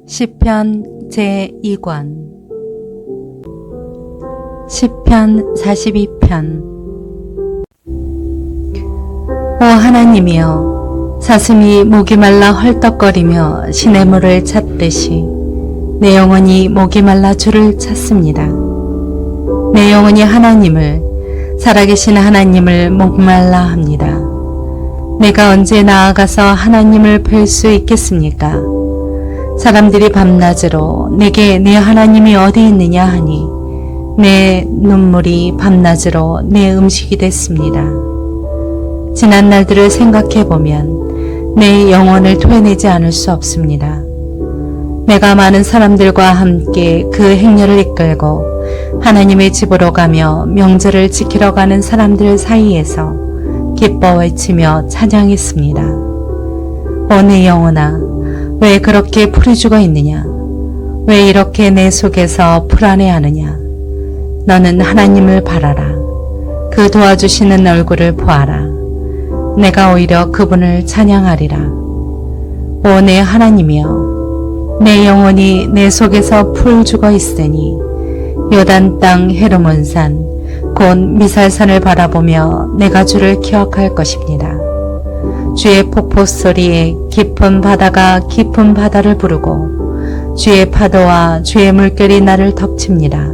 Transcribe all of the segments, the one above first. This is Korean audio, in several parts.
시편 제2권 시편 42편. 오 하나님이여, 사슴이 목이 말라 헐떡거리며 시냇물을 찾듯이 내 영혼이 목이 말라 주를 찾습니다. 내 영혼이 하나님을, 살아계신 하나님을 목말라 합니다. 내가 언제 나아가서 하나님을 뵐 수 있겠습니까? 사람들이 밤낮으로 내게 내 하나님이 어디 있느냐 하니 내 눈물이 밤낮으로 내 음식이 됐습니다. 지난 날들을 생각해보면 내 영혼을 토해내지 않을 수 없습니다. 내가 많은 사람들과 함께 그 행렬을 이끌고 하나님의 집으로 가며 명절을 지키러 가는 사람들 사이에서 기뻐 외치며 찬양했습니다. 오 내 영혼아, 왜 그렇게 풀이 죽어 있느냐? 왜 이렇게 내 속에서 불안해하느냐? 너는 하나님을 바라라. 그 도와주시는 얼굴을 보아라. 내가 오히려 그분을 찬양하리라. 오 내 하나님이여, 내 영혼이 내 속에서 풀 죽어 있으니 요단 땅 헤르몬산 곧 미살산을 바라보며 내가 주를 기억할 것입니다. 주의 폭포 소리에 깊은 바다가 깊은 바다를 부르고 주의 파도와 주의 물결이 나를 덮칩니다.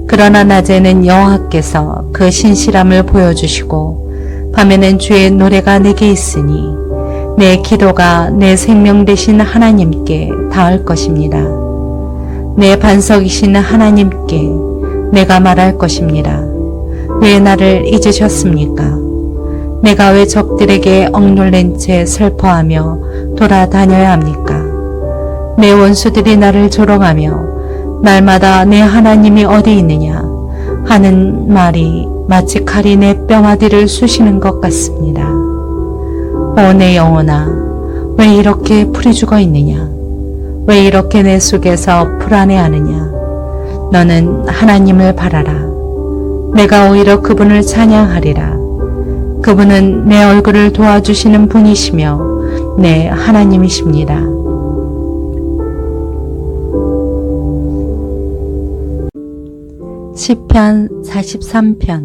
그러나 낮에는 여호와께서 그 신실함을 보여주시고 밤에는 주의 노래가 내게 있으니 내 기도가 내 생명 되신 하나님께 닿을 것입니다. 내 반석이신 하나님께 내가 말할 것입니다. 왜 나를 잊으셨습니까? 내가 왜 적들에게 억눌린 채 슬퍼하며 돌아다녀야 합니까? 내 원수들이 나를 조롱하며 날마다 내 하나님이 어디 있느냐 하는 말이 마치 칼이 내 뼈마디를 쑤시는 것 같습니다. 오 내 영혼아, 왜 이렇게 풀이 죽어 있느냐? 왜 이렇게 내 속에서 불안해하느냐? 너는 하나님을 바라라. 내가 오히려 그분을 찬양하리라. 그분은 내 얼굴을 도와주시는 분이시며 내 하나님이십니다. 시편 43편.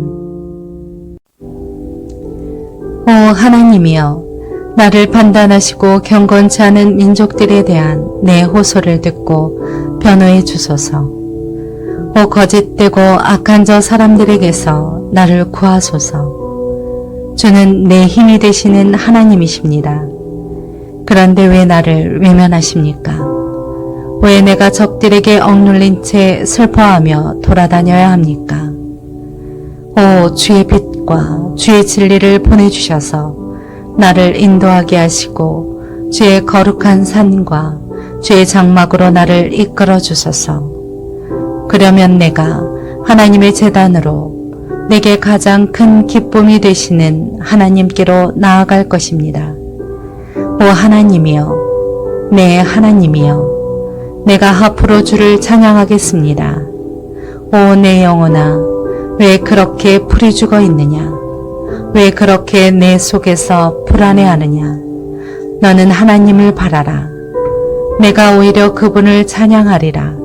오 하나님이여, 나를 판단하시고 경건치 않은 민족들에 대한 내 호소를 듣고 변호해 주소서. 오 거짓되고 악한 저 사람들에게서 나를 구하소서. 주는 내 힘이 되시는 하나님이십니다. 그런데 왜 나를 외면하십니까? 왜 내가 적들에게 억눌린 채 슬퍼하며 돌아다녀야 합니까? 오 주의 빛과 주의 진리를 보내주셔서 나를 인도하게 하시고 주의 거룩한 산과 주의 장막으로 나를 이끌어 주소서. 그러면 내가 하나님의 제단으로 내게 가장 큰 기쁨이 되시는 하나님께로 나아갈 것입니다. 오 하나님이여, 내 하나님이여, 내가 하프로 주를 찬양하겠습니다. 오 내 영혼아, 왜 그렇게 풀이 죽어 있느냐? 왜 그렇게 내 속에서 불안해하느냐? 너는 하나님을 바라라. 내가 오히려 그분을 찬양하리라.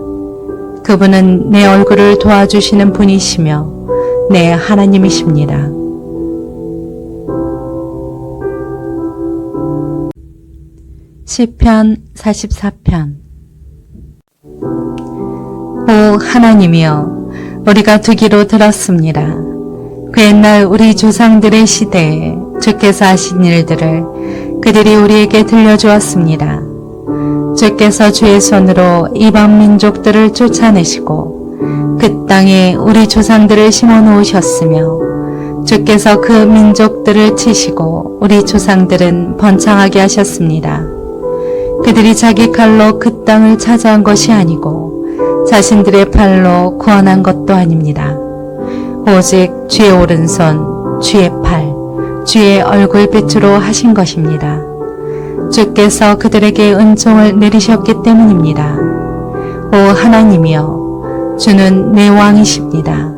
그분은 내 얼굴을 도와주시는 분이시며 내 하나님이십니다. 시편 44편. 오 하나님이여, 우리가 듣기로 들었습니다. 그 옛날 우리 조상들의 시대에 주께서 하신 일들을 그들이 우리에게 들려주었습니다. 주께서 주의 손으로 이방 민족들을 쫓아내시고 그 땅에 우리 조상들을 심어 놓으셨으며 주께서 그 민족들을 치시고 우리 조상들은 번창하게 하셨습니다. 그들이 자기 칼로 그 땅을 차지한 것이 아니고 자신들의 팔로 구원한 것도 아닙니다. 오직 주의 오른손, 주의 팔, 주의 얼굴빛으로 하신 것입니다. 주께서 그들에게 은총을 내리셨기 때문입니다. 오 하나님이여, 주는 내 왕이십니다.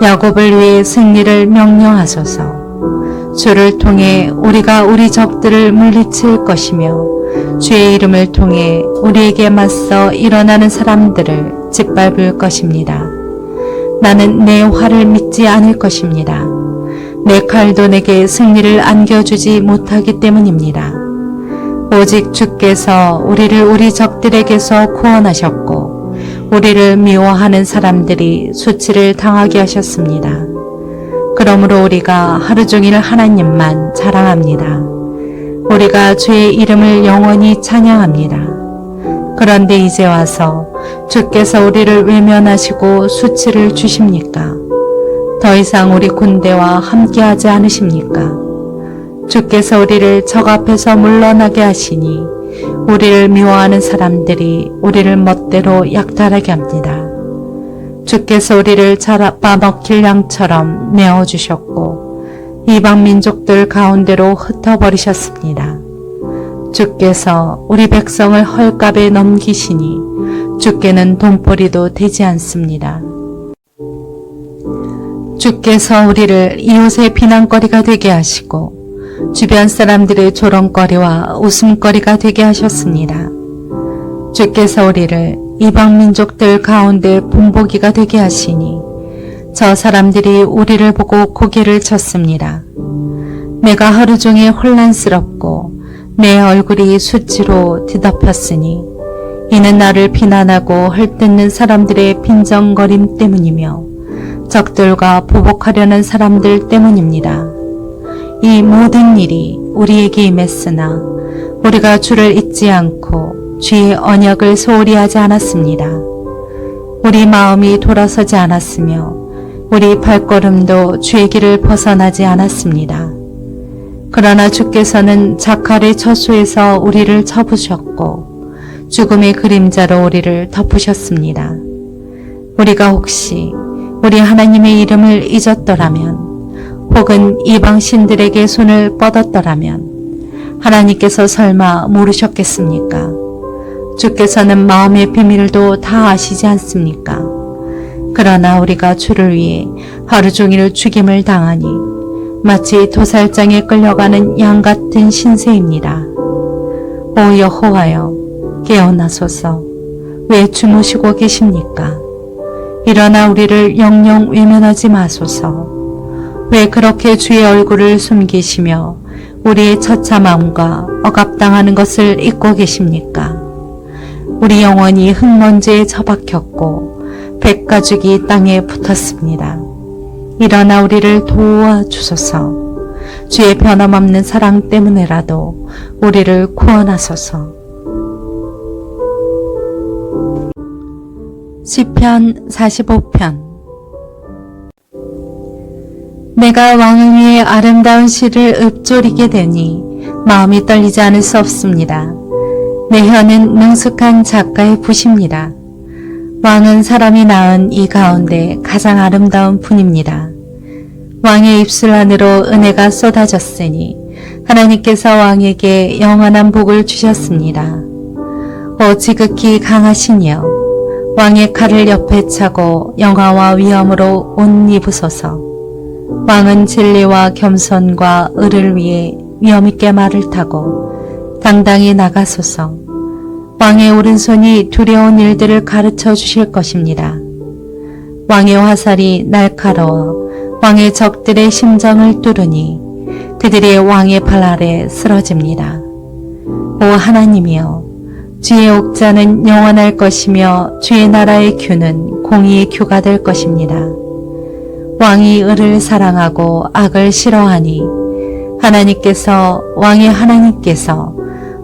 야곱을 위해 승리를 명령하소서. 주를 통해 우리가 우리 적들을 물리칠 것이며 주의 이름을 통해 우리에게 맞서 일어나는 사람들을 짓밟을 것입니다. 나는 내 활을 믿지 않을 것입니다. 내 칼도 내게 승리를 안겨주지 못하기 때문입니다. 오직 주께서 우리를 우리 적들에게서 구원하셨고 우리를 미워하는 사람들이 수치를 당하게 하셨습니다. 그러므로 우리가 하루 종일 하나님만 자랑합니다. 우리가 주의 이름을 영원히 찬양합니다. 그런데 이제 와서 주께서 우리를 외면하시고 수치를 주십니까? 더 이상 우리 군대와 함께하지 않으십니까? 주께서 우리를 적 앞에서 물러나게 하시니 우리를 미워하는 사람들이 우리를 멋대로 약탈하게 합니다. 주께서 우리를 잡아먹힐 양처럼 내어주셨고 이방 민족들 가운데로 흩어버리셨습니다. 주께서 우리 백성을 헐값에 넘기시니 주께는 돈벌이도 되지 않습니다. 주께서 우리를 이웃의 비난거리가 되게 하시고 주변 사람들의 조롱거리와 웃음거리가 되게 하셨습니다. 주께서 우리를 이방 민족들 가운데 본보기가 되게 하시니 저 사람들이 우리를 보고 고개를 쳤습니다. 내가 하루 종일 혼란스럽고 내 얼굴이 수치로 뒤덮였으니 이는 나를 비난하고 헐뜯는 사람들의 빈정거림 때문이며 적들과 보복하려는 사람들 때문입니다. 이 모든 일이 우리에게 임했으나 우리가 주를 잊지 않고 주의 언약을 소홀히 하지 않았습니다. 우리 마음이 돌아서지 않았으며 우리 발걸음도 주의 길을 벗어나지 않았습니다. 그러나 주께서는 자칼의 처소에서 우리를 쳐부셨고 죽음의 그림자로 우리를 덮으셨습니다. 우리가 혹시 우리 하나님의 이름을 잊었더라면 혹은 이방 신들에게 손을 뻗었더라면 하나님께서 설마 모르셨겠습니까? 주께서는 마음의 비밀도 다 아시지 않습니까? 그러나 우리가 주를 위해 하루 종일 죽임을 당하니 마치 도살장에 끌려가는 양 같은 신세입니다. 오 여호와여, 깨어나소서. 왜 주무시고 계십니까? 일어나 우리를 영영 외면하지 마소서. 왜 그렇게 주의 얼굴을 숨기시며 우리의 처참함과 억압당하는 것을 잊고 계십니까? 우리 영혼이 흙먼지에 처박혔고 백가죽이 땅에 붙었습니다. 일어나 우리를 도와주소서. 주의 변함없는 사랑 때문에라도 우리를 구원하소서. 시편 45편. 내가 왕을 위해 아름다운 시를 읊조리게 되니 마음이 떨리지 않을 수 없습니다. 내 혀는 능숙한 작가의 붓입니다. 왕은 사람이 낳은 이 가운데 가장 아름다운 분입니다. 왕의 입술 안으로 은혜가 쏟아졌으니 하나님께서 왕에게 영원한 복을 주셨습니다. 오 지극히 강하시니여, 왕의 칼을 옆에 차고 영화와 위엄으로 옷 입으소서. 왕은 진리와 겸손과 의를 위해 위엄있게 말을 타고 당당히 나가소서. 왕의 오른손이 두려운 일들을 가르쳐 주실 것입니다. 왕의 화살이 날카로워 왕의 적들의 심정을 뚫으니 그들이 왕의 발 아래 쓰러집니다. 오 하나님이여, 주의 옥자는 영원할 것이며 주의 나라의 규는 공의의 규가 될 것입니다. 왕이 의를 사랑하고 악을 싫어하니 하나님께서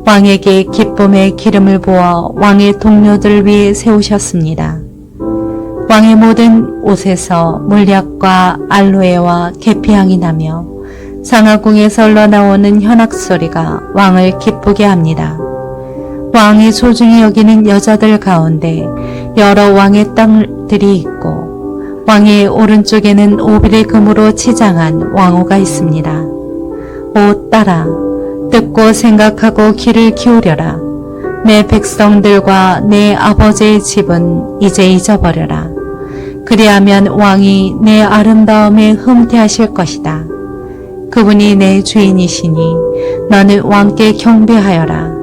왕에게 기쁨의 기름을 부어 왕의 동료들을 위해 세우셨습니다. 왕의 모든 옷에서 물약과 알로에와 계피향이 나며 상하궁에서 흘러나오는 현악소리가 왕을 기쁘게 합니다. 왕이 소중히 여기는 여자들 가운데 여러 왕의 딸들이 있고 왕의 오른쪽에는 오빌의 금으로 치장한 왕후가 있습니다. 오 딸아, 듣고 생각하고 귀를 기울여라. 내 백성들과 내 아버지의 집은 이제 잊어버려라. 그리하면 왕이 내 아름다움에 흠태하실 것이다. 그분이 내 주인이시니 너는 왕께 경배하여라.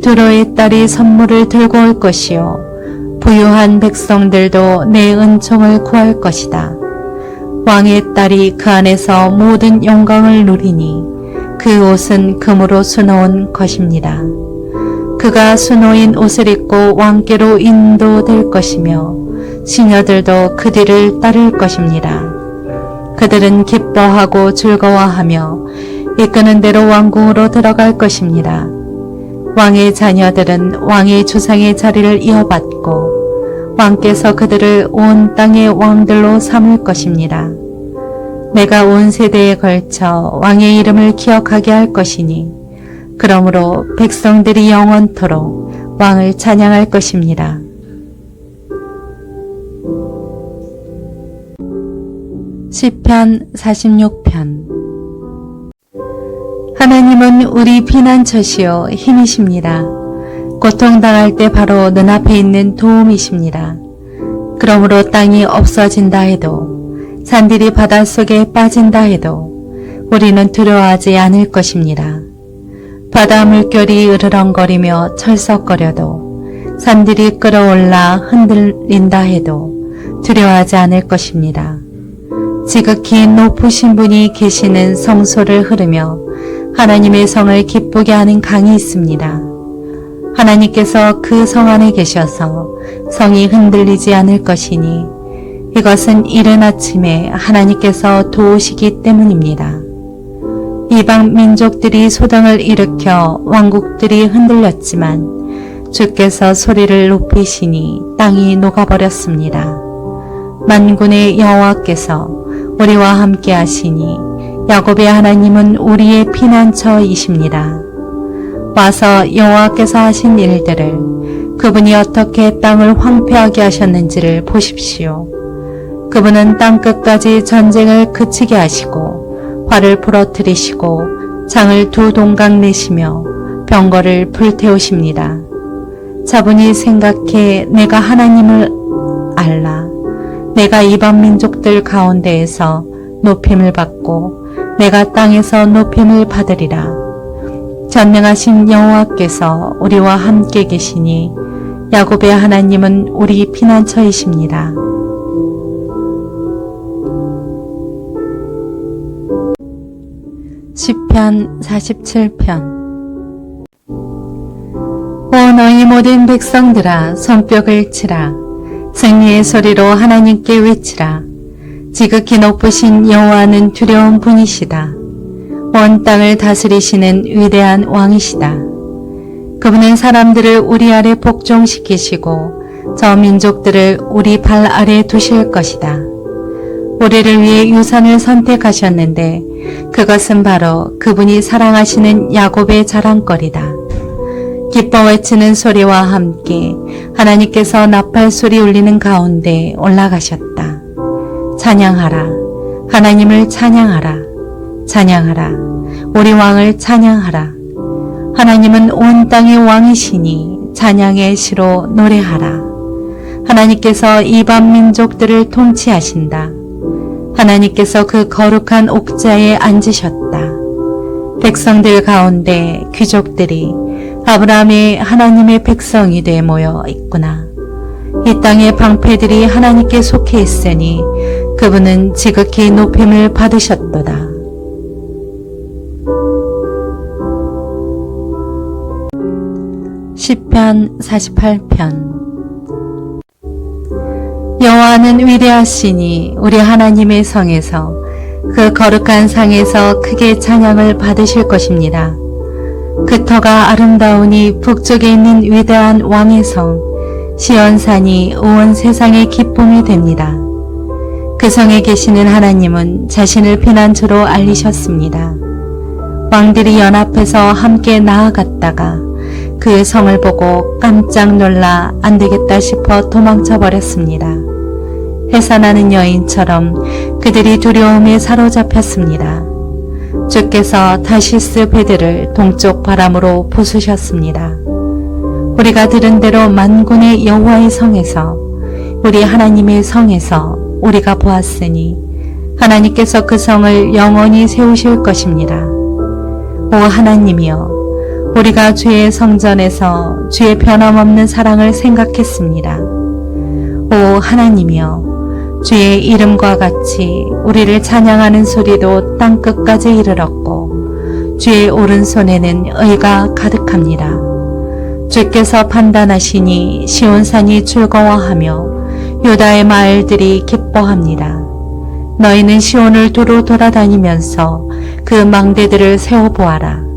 두로의 딸이 선물을 들고 올 것이요 부유한 백성들도 내 은총을 구할 것이다. 왕의 딸이 그 안에서 모든 영광을 누리니 그 옷은 금으로 수놓은 것입니다. 그가 수놓인 옷을 입고 왕께로 인도될 것이며 시녀들도 그 뒤를 따를 것입니다. 그들은 기뻐하고 즐거워하며 이끄는 대로 왕궁으로 들어갈 것입니다. 왕의 자녀들은 왕의 주상의 자리를 이어받고 왕께서 그들을 온 땅의 왕들로 삼을 것입니다. 내가 온 세대에 걸쳐 왕의 이름을 기억하게 할 것이니 그러므로 백성들이 영원토록 왕을 찬양할 것입니다. 시편 46편. 하나님은 우리 피난처시요 힘이십니다. 고통당할 때 바로 눈앞에 있는 도움이십니다. 그러므로 땅이 없어진다 해도 산들이 바닷속에 빠진다 해도 우리는 두려워하지 않을 것입니다. 바다 물결이 으르렁거리며 철썩거려도 산들이 끌어올라 흔들린다 해도 두려워하지 않을 것입니다. 지극히 높으신 분이 계시는 성소를 흐르며 하나님의 성을 기쁘게 하는 강이 있습니다. 하나님께서 그 성 안에 계셔서 성이 흔들리지 않을 것이니 이것은 이른 아침에 하나님께서 도우시기 때문입니다. 이방 민족들이 소동을 일으켜 왕국들이 흔들렸지만 주께서 소리를 높이시니 땅이 녹아버렸습니다. 만군의 여호와께서 우리와 함께 하시니 야곱의 하나님은 우리의 피난처이십니다. 와서 여호와께서 하신 일들을 그분이 어떻게 땅을 황폐하게 하셨는지를 보십시오. 그분은 땅끝까지 전쟁을 그치게 하시고 활을 부러뜨리시고 창을 두 동강 내시며 병거를 불태우십니다. 자분이 생각해 내가 하나님을 알라. 내가 이방 민족들 가운데에서 높임을 받고 내가 땅에서 높임을 받으리라. 전능하신 여호와께서 우리와 함께 계시니 야곱의 하나님은 우리 피난처이십니다. 시편 47편. 오 너희 모든 백성들아 손뼉을 치라. 승리의 소리로 하나님께 외치라. 지극히 높으신 여호와는 두려운 분이시다. 온 땅을 다스리시는 위대한 왕이시다. 그분은 사람들을 우리 아래 복종시키시고 저 민족들을 우리 발 아래 두실 것이다. 우리를 위해 유산을 선택하셨는데 그것은 바로 그분이 사랑하시는 야곱의 자랑거리다. 기뻐 외치는 소리와 함께 하나님께서 나팔 소리 울리는 가운데 올라가셨다. 찬양하라. 하나님을 찬양하라. 찬양하라. 우리 왕을 찬양하라. 하나님은 온 땅의 왕이시니 찬양의 시로 노래하라. 하나님께서 이방 민족들을 통치하신다. 하나님께서 그 거룩한 옥자에 앉으셨다. 백성들 가운데 귀족들이 아브라함의 하나님의 백성이 돼 모여 있구나. 이 땅의 방패들이 하나님께 속해 있으니 그분은 지극히 높임을 받으셨도다. 시편 48편. 여호와는 위대하시니 우리 하나님의 성에서 그 거룩한 상에서 크게 찬양을 받으실 것입니다. 그 터가 아름다우니 북쪽에 있는 위대한 왕의 성 시온산이 온 세상의 기쁨이 됩니다. 그 성에 계시는 하나님은 자신을 피난처로 알리셨습니다. 왕들이 연합해서 함께 나아갔다가 그 성을 보고 깜짝 놀라 안 되겠다 싶어 도망쳐 버렸습니다. 해산하는 여인처럼 그들이 두려움에 사로잡혔습니다. 주께서 타시스 배들을 동쪽 바람으로 부수셨습니다. 우리가 들은 대로 만군의 여호와의 성에서 우리 하나님의 성에서 우리가 보았으니 하나님께서 그 성을 영원히 세우실 것입니다. 오 하나님이여 우리가 주의 성전에서 주의 변함없는 사랑을 생각했습니다. 오 하나님이여, 주의 이름과 같이 우리를 찬양하는 소리도 땅끝까지 이르렀고 주의 오른손에는 의가 가득합니다. 주께서 판단하시니 시온산이 즐거워하며 유다의 마을들이 기뻐합니다. 너희는 시온을 두루 돌아다니면서 그 망대들을 세워보아라.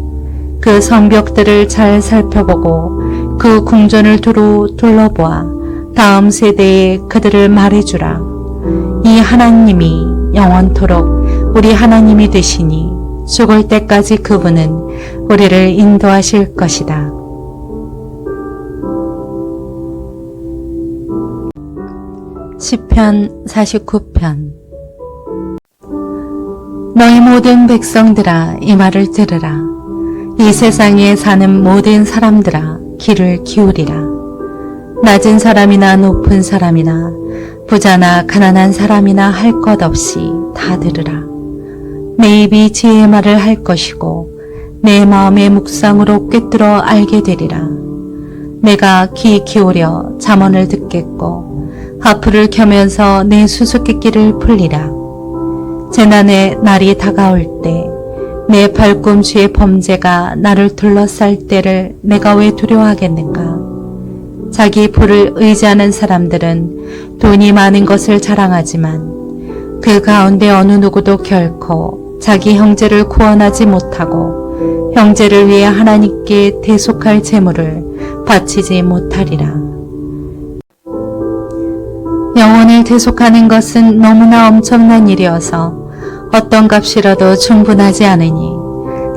그 성벽들을 잘 살펴보고 그 궁전을 두루 둘러보아 다음 세대에 그들을 말해주라. 이 하나님이 영원토록 우리 하나님이 되시니 죽을 때까지 그분은 우리를 인도하실 것이다. 시편 49편. 너희 모든 백성들아, 이 말을 들으라. 이 세상에 사는 모든 사람들아, 귀를 기울이라. 낮은 사람이나 높은 사람이나 부자나 가난한 사람이나 할 것 없이 다 들으라. 내 입이 지혜의 말을 할 것이고 내 마음의 묵상으로 꿰뚫어 알게 되리라. 내가 귀 기울여 잠언을 듣겠고 하프를 켜면서 내 수수께끼를 풀리라. 재난의 날이 다가올 때 내 발꿈치의 범죄가 나를 둘러쌀 때를 내가 왜 두려워하겠는가. 자기 부를 의지하는 사람들은 돈이 많은 것을 자랑하지만 그 가운데 어느 누구도 결코 자기 형제를 구원하지 못하고 형제를 위해 하나님께 대속할 제물을 바치지 못하리라. 영혼을 대속하는 것은 너무나 엄청난 일이어서 어떤 값이라도 충분하지 않으니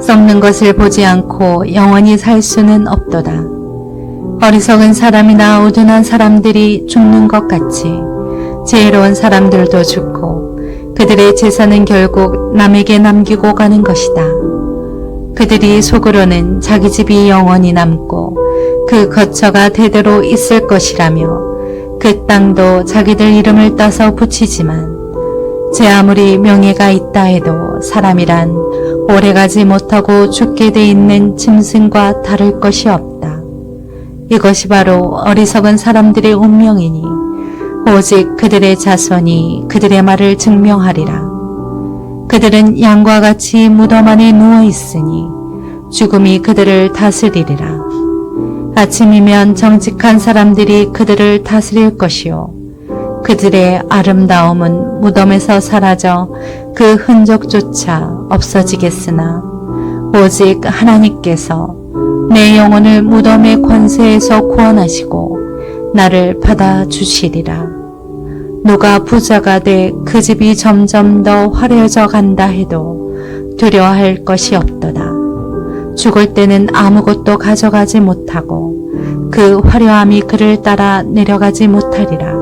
썩는 것을 보지 않고 영원히 살 수는 없도다. 어리석은 사람이나 우둔한 사람들이 죽는 것 같이 지혜로운 사람들도 죽고 그들의 재산은 결국 남에게 남기고 가는 것이다. 그들이 속으로는 자기 집이 영원히 남고 그 거처가 대대로 있을 것이라며 그 땅도 자기들 이름을 따서 붙이지만 제 아무리 명예가 있다 해도 사람이란 오래가지 못하고 죽게 돼 있는 짐승과 다를 것이 없다. 이것이 바로 어리석은 사람들의 운명이니 오직 그들의 자손이 그들의 말을 증명하리라. 그들은 양과 같이 무덤 안에 누워 있으니 죽음이 그들을 다스리리라. 아침이면 정직한 사람들이 그들을 다스릴 것이요 그들의 아름다움은 무덤에서 사라져 그 흔적조차 없어지겠으나 오직 하나님께서 내 영혼을 무덤의 권세에서 구원하시고 나를 받아주시리라. 누가 부자가 돼 그 집이 점점 더 화려해져 간다 해도 두려워할 것이 없도다. 죽을 때는 아무것도 가져가지 못하고 그 화려함이 그를 따라 내려가지 못하리라.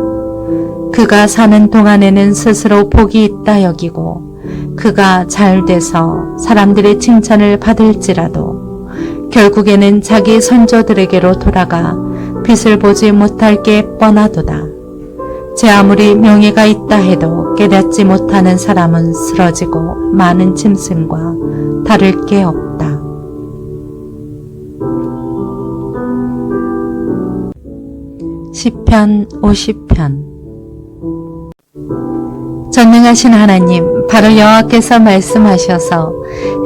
그가 사는 동안에는 스스로 복이 있다 여기고 그가 잘 돼서 사람들의 칭찬을 받을지라도 결국에는 자기 선조들에게로 돌아가 빛을 보지 못할 게 뻔하도다. 제 아무리 명예가 있다 해도 깨닫지 못하는 사람은 쓰러지고 많은 짐승과 다를 게 없다. 시편 50편. 전능하신 하나님, 바로 여호와께서 말씀하셔서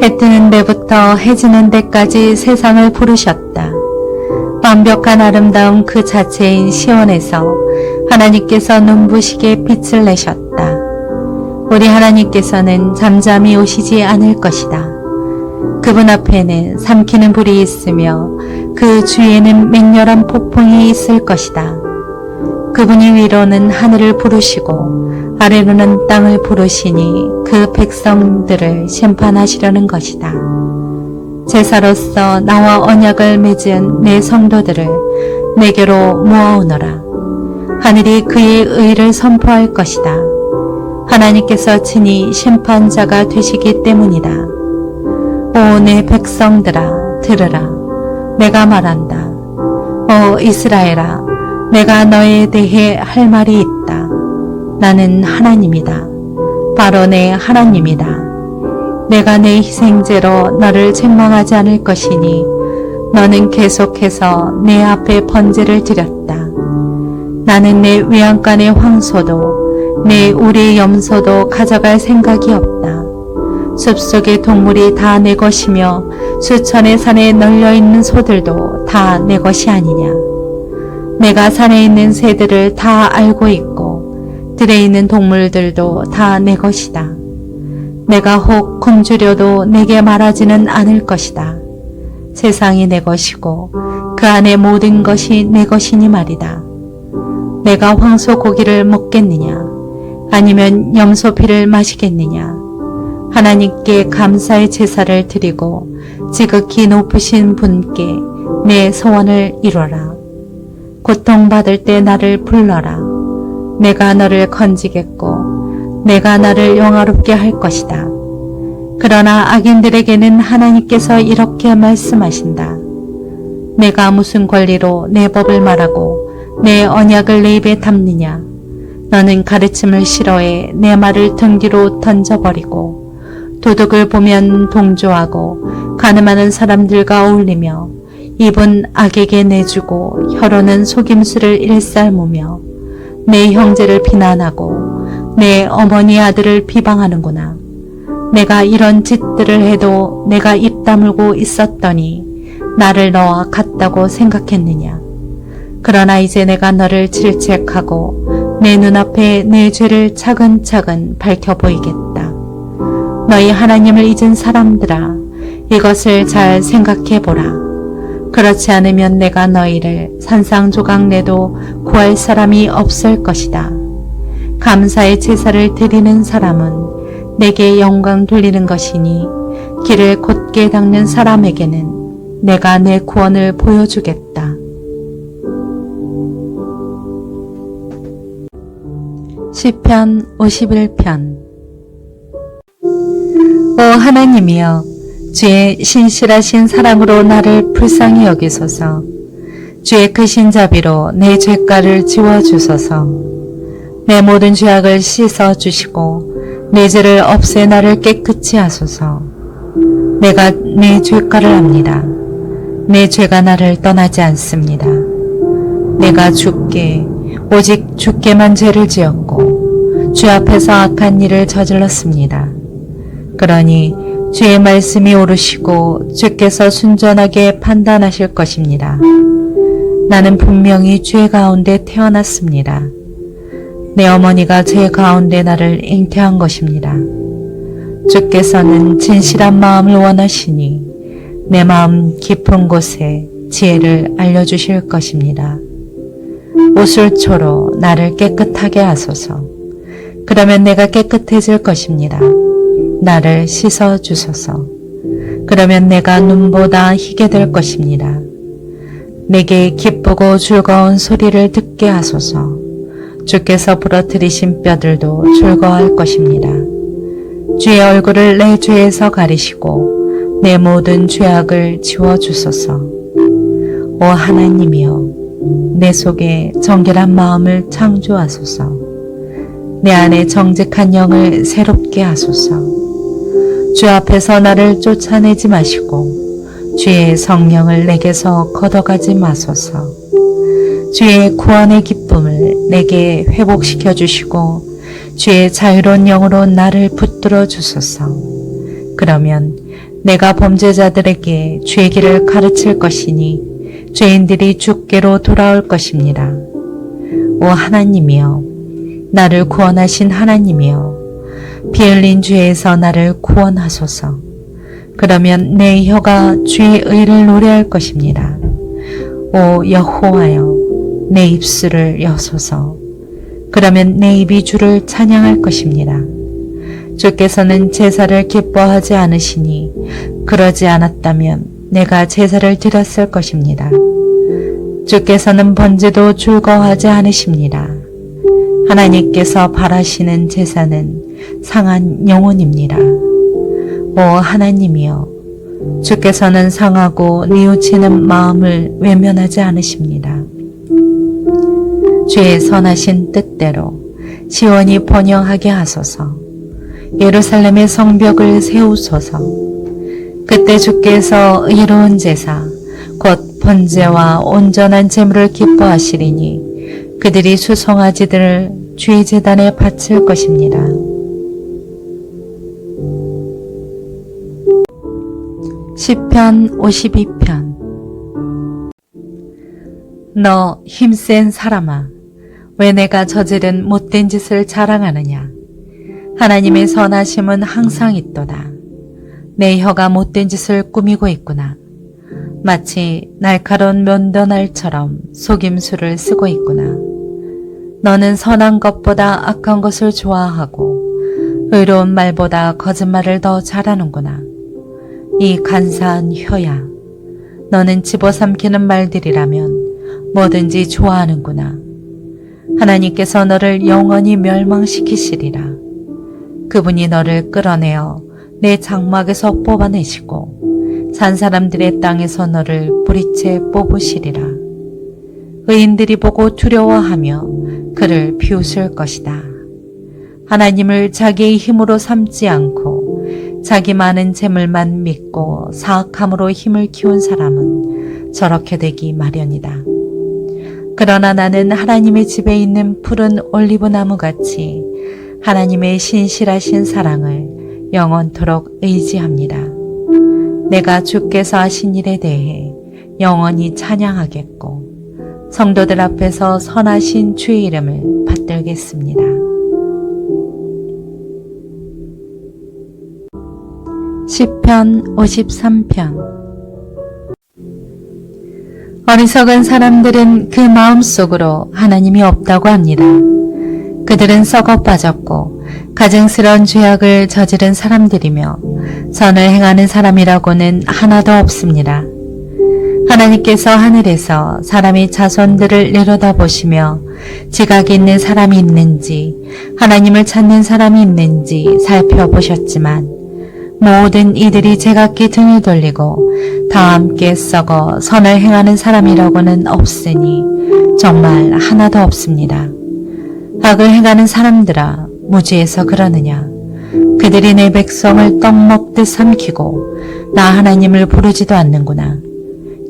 해 뜨는 데부터 해 지는 데까지 세상을 부르셨다. 완벽한 아름다움 그 자체인 시온에서 하나님께서 눈부시게 빛을 내셨다. 우리 하나님께서는 잠잠히 오시지 않을 것이다. 그분 앞에는 삼키는 불이 있으며 그 주위에는 맹렬한 폭풍이 있을 것이다. 그분이 위로는 하늘을 부르시고 아래로는 땅을 부르시니 그 백성들을 심판하시려는 것이다. 제사로서 나와 언약을 맺은 내 성도들을 내게로 모아오너라. 하늘이 그의 의를 선포할 것이다. 하나님께서 친히 심판자가 되시기 때문이다. 오 내 백성들아, 들으라. 내가 말한다. 오 이스라엘아, 내가 너에 대해 할 말이 있다. 나는 하나님이다. 바로 내 하나님이다. 내가 내 희생제로 너를 책망하지 않을 것이니 너는 계속해서 내 앞에 번제를 드렸다. 나는 내 외양간의 황소도 내 우리 염소도 가져갈 생각이 없다. 숲속의 동물이 다 내 것이며 수천의 산에 널려있는 소들도 다 내 것이 아니냐. 내가 산에 있는 새들을 다 알고 있고 들에 있는 동물들도 다 내 것이다. 내가 혹 굶주려도 내게 말하지는 않을 것이다. 세상이 내 것이고 그 안에 모든 것이 내 것이니 말이다. 내가 황소 고기를 먹겠느냐 아니면 염소 피를 마시겠느냐. 하나님께 감사의 제사를 드리고 지극히 높으신 분께 내 소원을 이뤄라. 고통받을 때 나를 불러라. 내가 너를 건지겠고 내가 너를 영화롭게 할 것이다. 그러나 악인들에게는 하나님께서 이렇게 말씀하신다. 내가 무슨 권리로 내 법을 말하고 내 언약을 내 입에 담느냐. 너는 가르침을 싫어해 내 말을 등 뒤로 던져버리고 도둑을 보면 동조하고 가늠하는 사람들과 어울리며 입은 악에게 내주고 혀로는 속임수를 일삼으며 내 형제를 비난하고 내 어머니 아들을 비방하는구나. 내가 이런 짓들을 해도 내가 입 다물고 있었더니 나를 너와 같다고 생각했느냐. 그러나 이제 내가 너를 질책하고 내 눈앞에 내 죄를 차근차근 밝혀 보이겠다. 너희 하나님을 잊은 사람들아, 이것을 잘 생각해 보라. 그렇지 않으면 내가 너희를 산상조각 내도 구할 사람이 없을 것이다. 감사의 제사를 드리는 사람은 내게 영광 돌리는 것이니 길을 곧게 닦는 사람에게는 내가 내 구원을 보여주겠다. 시편 51편. 오 하나님이여, 주의 신실하신 사랑으로 나를 불쌍히 여기소서. 주의 크신 자비로 내 죄가를 지워주소서. 내 모든 죄악을 씻어주시고 내 죄를 없애 나를 깨끗이 하소서. 내가 내 죄가를 압니다. 내 죄가 나를 떠나지 않습니다. 내가 주께 오직 주께만 죄를 지었고 주 앞에서 악한 일을 저질렀습니다. 그러니 주의 말씀이 옳으시고 주께서 순전하게 판단하실 것입니다. 나는 분명히 죄 가운데 태어났습니다. 내 어머니가 죄 가운데 나를 잉태한 것입니다. 주께서는 진실한 마음을 원하시니 내 마음 깊은 곳에 지혜를 알려주실 것입니다. 오술초로 나를 깨끗하게 하소서. 그러면 내가 깨끗해질 것입니다. 나를 씻어 주소서. 그러면 내가 눈보다 희게 될 것입니다. 내게 기쁘고 즐거운 소리를 듣게 하소서. 주께서 부러뜨리신 뼈들도 즐거워할 것입니다. 주의 얼굴을 내 죄에서 가리시고 내 모든 죄악을 지워주소서. 오 하나님이여, 내 속에 정결한 마음을 창조하소서. 내 안에 정직한 영을 새롭게 하소서. 주 앞에서 나를 쫓아내지 마시고 주의 성령을 내게서 걷어가지 마소서. 주의 구원의 기쁨을 내게 회복시켜 주시고 주의 자유로운 영으로 나를 붙들어 주소서. 그러면 내가 범죄자들에게 주의 길을 가르칠 것이니 죄인들이 주께로 돌아올 것입니다. 오 하나님이여, 나를 구원하신 하나님이여, 피 흘린 죄에서 나를 구원하소서. 그러면 내 혀가 주의 의를 노래할 것입니다. 오 여호와여, 내 입술을 여소서. 그러면 내 입이 주를 찬양할 것입니다. 주께서는 제사를 기뻐하지 않으시니 그러지 않았다면 내가 제사를 드렸을 것입니다. 주께서는 번제도 즐거워하지 않으십니다. 하나님께서 바라시는 제사는 상한 영혼입니다. 오 하나님이여, 주께서는 상하고 뉘우치는 마음을 외면하지 않으십니다. 주의 선하신 뜻대로 시온이 번영하게 하소서. 예루살렘의 성벽을 세우소서. 그때 주께서 의로운 제사 곧 번제와 온전한 제물을 기뻐하시리니 그들이 수송아지들을 주의 제단에 바칠 것입니다. 시편 52편. 너 힘센 사람아, 왜 내가 저지른 못된 짓을 자랑하느냐? 하나님의 선하심은 항상 있도다. 내 혀가 못된 짓을 꾸미고 있구나. 마치 날카로운 면도날처럼 속임수를 쓰고 있구나. 너는 선한 것보다 악한 것을 좋아하고 의로운 말보다 거짓말을 더 잘하는구나. 이 간사한 혀야, 너는 집어삼키는 말들이라면 뭐든지 좋아하는구나. 하나님께서 너를 영원히 멸망시키시리라. 그분이 너를 끌어내어 내 장막에서 뽑아내시고 산 사람들의 땅에서 너를 뿌리채 뽑으시리라. 의인들이 보고 두려워하며 그를 비웃을 것이다. 하나님을 자기의 힘으로 삼지 않고 자기 많은 재물만 믿고 사악함으로 힘을 키운 사람은 저렇게 되기 마련이다. 그러나 나는 하나님의 집에 있는 푸른 올리브나무같이 하나님의 신실하신 사랑을 영원토록 의지합니다. 내가 주께서 하신 일에 대해 영원히 찬양하겠고 성도들 앞에서 선하신 주의 이름을 받들겠습니다. 시편 53편. 어리석은 사람들은 그 마음속으로 하나님이 없다고 합니다. 그들은 썩어 빠졌고 가증스러운 죄악을 저지른 사람들이며 선을 행하는 사람이라고는 하나도 없습니다. 하나님께서 하늘에서 사람의 자손들을 내려다보시며 지각이 있는 사람이 있는지 하나님을 찾는 사람이 있는지 살펴보셨지만 모든 이들이 제각기 등을 돌리고 다 함께 썩어 선을 행하는 사람이라고는 없으니 정말 하나도 없습니다. 악을 행하는 사람들아, 무지해서 그러느냐? 그들이 내 백성을 떡 먹듯 삼키고 나 하나님을 부르지도 않는구나.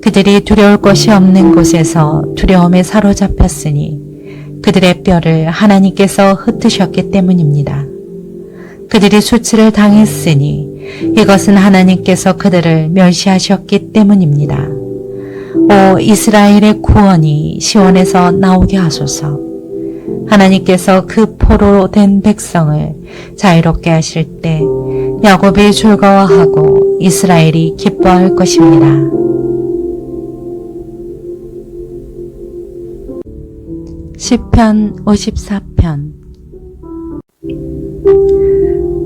그들이 두려울 것이 없는 곳에서 두려움에 사로잡혔으니 그들의 뼈를 하나님께서 흩으셨기 때문입니다. 그들이 수치를 당했으니 이것은 하나님께서 그들을 멸시하셨기 때문입니다. 오 이스라엘의 구원이 시온에서 나오게 하소서. 하나님께서 그 포로로 된 백성을 자유롭게 하실 때 야곱이 즐거워하고 이스라엘이 기뻐할 것입니다. 시편 54편.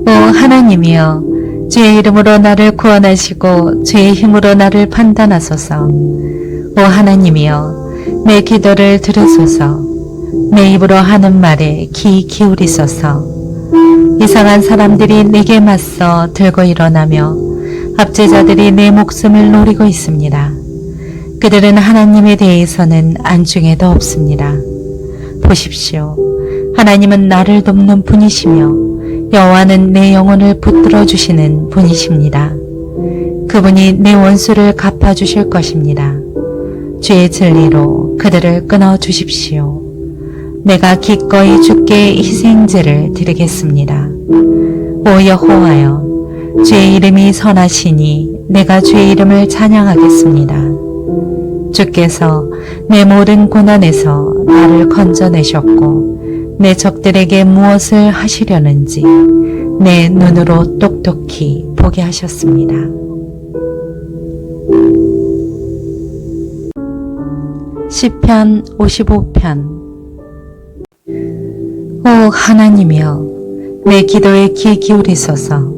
오 하나님이여, 주의 이름으로 나를 구원하시고 주의 힘으로 나를 판단하소서. 오 하나님이여, 내 기도를 들으소서. 내 입으로 하는 말에 귀 기울이소서. 이상한 사람들이 내게 맞서 들고 일어나며 압제자들이 내 목숨을 노리고 있습니다. 그들은 하나님에 대해서는 안중에도 없습니다. 보십시오. 하나님은 나를 돕는 분이시며 여호와는 내 영혼을 붙들어 주시는 분이십니다. 그분이 내 원수를 갚아주실 것입니다. 주의 진리로 그들을 끊어 주십시오. 내가 기꺼이 주께 희생제를 드리겠습니다. 오 여호와여, 주의 이름이 선하시니 내가 주의 이름을 찬양하겠습니다. 주께서 내 모든 고난에서 나를 건져내셨고 내 적들에게 무엇을 하시려는지 내 눈으로 똑똑히 보게 하셨습니다. 시편 55편. 오 하나님이여, 내 기도에 귀 기울이소서.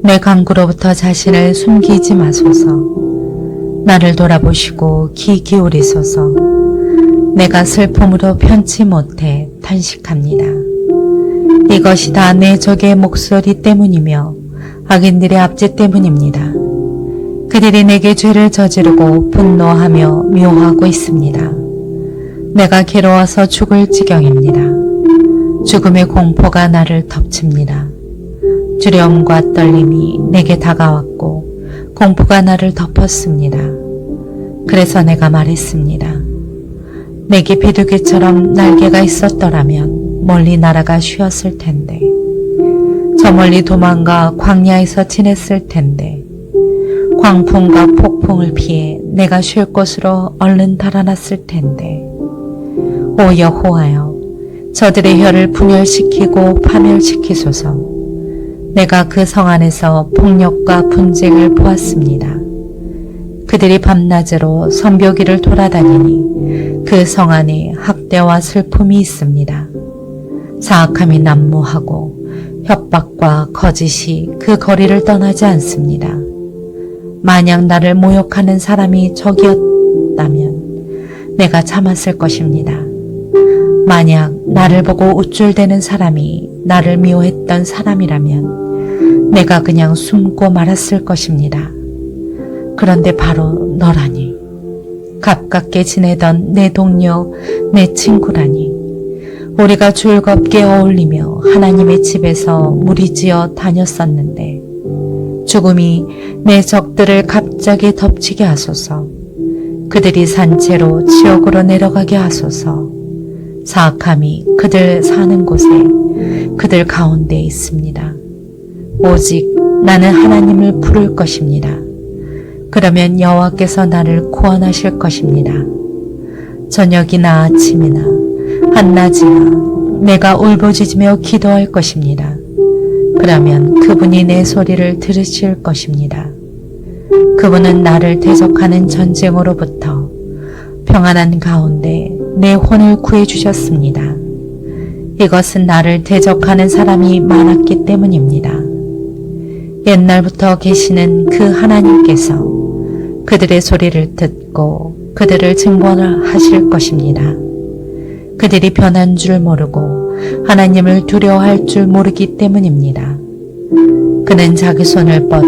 내 간구로부터 자신을 숨기지 마소서. 나를 돌아보시고 귀 기울이소서. 내가 슬픔으로 편치 못해 탄식합니다. 이것이 다 내 적의 목소리 때문이며 악인들의 압제 때문입니다. 그들이 내게 죄를 저지르고 분노하며 미워하고 있습니다. 내가 괴로워서 죽을 지경입니다. 죽음의 공포가 나를 덮칩니다. 두려움과 떨림이 내게 다가왔고 공포가 나를 덮었습니다. 그래서 내가 말했습니다. 내게 비둘기처럼 날개가 있었더라면 멀리 날아가 쉬었을 텐데, 저 멀리 도망가 광야에서 지냈을 텐데, 광풍과 폭풍을 피해 내가 쉴 곳으로 얼른 달아났을 텐데, 오 여호와여, 저들의 혀를 분열시키고 파멸시키소서. 내가 그 성 안에서 폭력과 분쟁을 보았습니다. 그들이 밤낮으로 성벽위를 돌아다니니 그 성 안에 학대와 슬픔이 있습니다. 사악함이 난무하고 협박과 거짓이 그 거리를 떠나지 않습니다. 만약 나를 모욕하는 사람이 적이었다면 내가 참았을 것입니다. 만약 나를 보고 우쭐대는 사람이 나를 미워했던 사람이라면 내가 그냥 숨고 말았을 것입니다. 그런데 바로 너라니, 가깝게 지내던 내 동료, 내 친구라니, 우리가 즐겁게 어울리며 하나님의 집에서 무리지어 다녔었는데 죽음이 내 적들을 갑자기 덮치게 하소서. 그들이 산채로 지옥으로 내려가게 하소서. 사악함이 그들 사는 곳에, 그들 가운데 있습니다. 오직 나는 하나님을 부를 것입니다. 그러면 여호와께서 나를 구원하실 것입니다. 저녁이나 아침이나 한낮이나 내가 울부짖으며 기도할 것입니다. 그러면 그분이 내 소리를 들으실 것입니다. 그분은 나를 대적하는 전쟁으로부터 평안한 가운데 내 혼을 구해주셨습니다. 이것은 나를 대적하는 사람이 많았기 때문입니다. 옛날부터 계시는 그 하나님께서 그들의 소리를 듣고 그들을 증거하실 것입니다. 그들이 변한 줄 모르고 하나님을 두려워할 줄 모르기 때문입니다. 그는 자기 손을 뻗어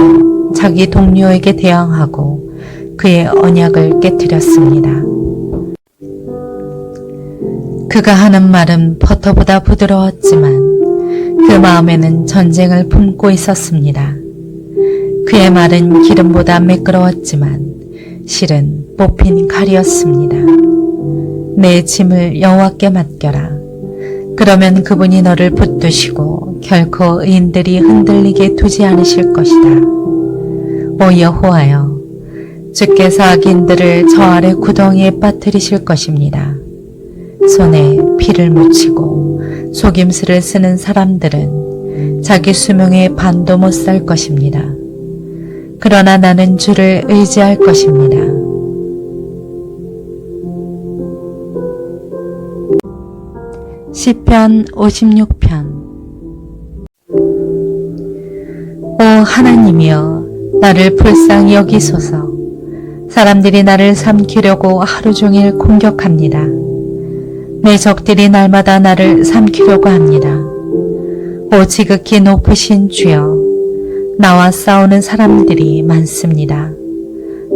자기 동료에게 대항하고 그의 언약을 깨뜨렸습니다. 그가 하는 말은 버터보다 부드러웠지만 그 마음에는 전쟁을 품고 있었습니다. 그의 말은 기름보다 매끄러웠지만 실은 뽑힌 칼이었습니다. 내 짐을 여호와께 맡겨라. 그러면 그분이 너를 붙드시고 결코 의인들이 흔들리게 두지 않으실 것이다. 오 여호와여, 주께서 악인들을 저 아래 구덩이에 빠뜨리실 것입니다. 손에 피를 묻히고 속임수를 쓰는 사람들은 자기 수명의 반도 못 살 것입니다. 그러나 나는 주를 의지할 것입니다. 시편 56편. 오 하나님이여, 나를 불쌍히 여기소서. 사람들이 나를 삼키려고 하루 종일 공격합니다. 내 적들이 날마다 나를 삼키려고 합니다. 오 지극히 높으신 주여, 나와 싸우는 사람들이 많습니다.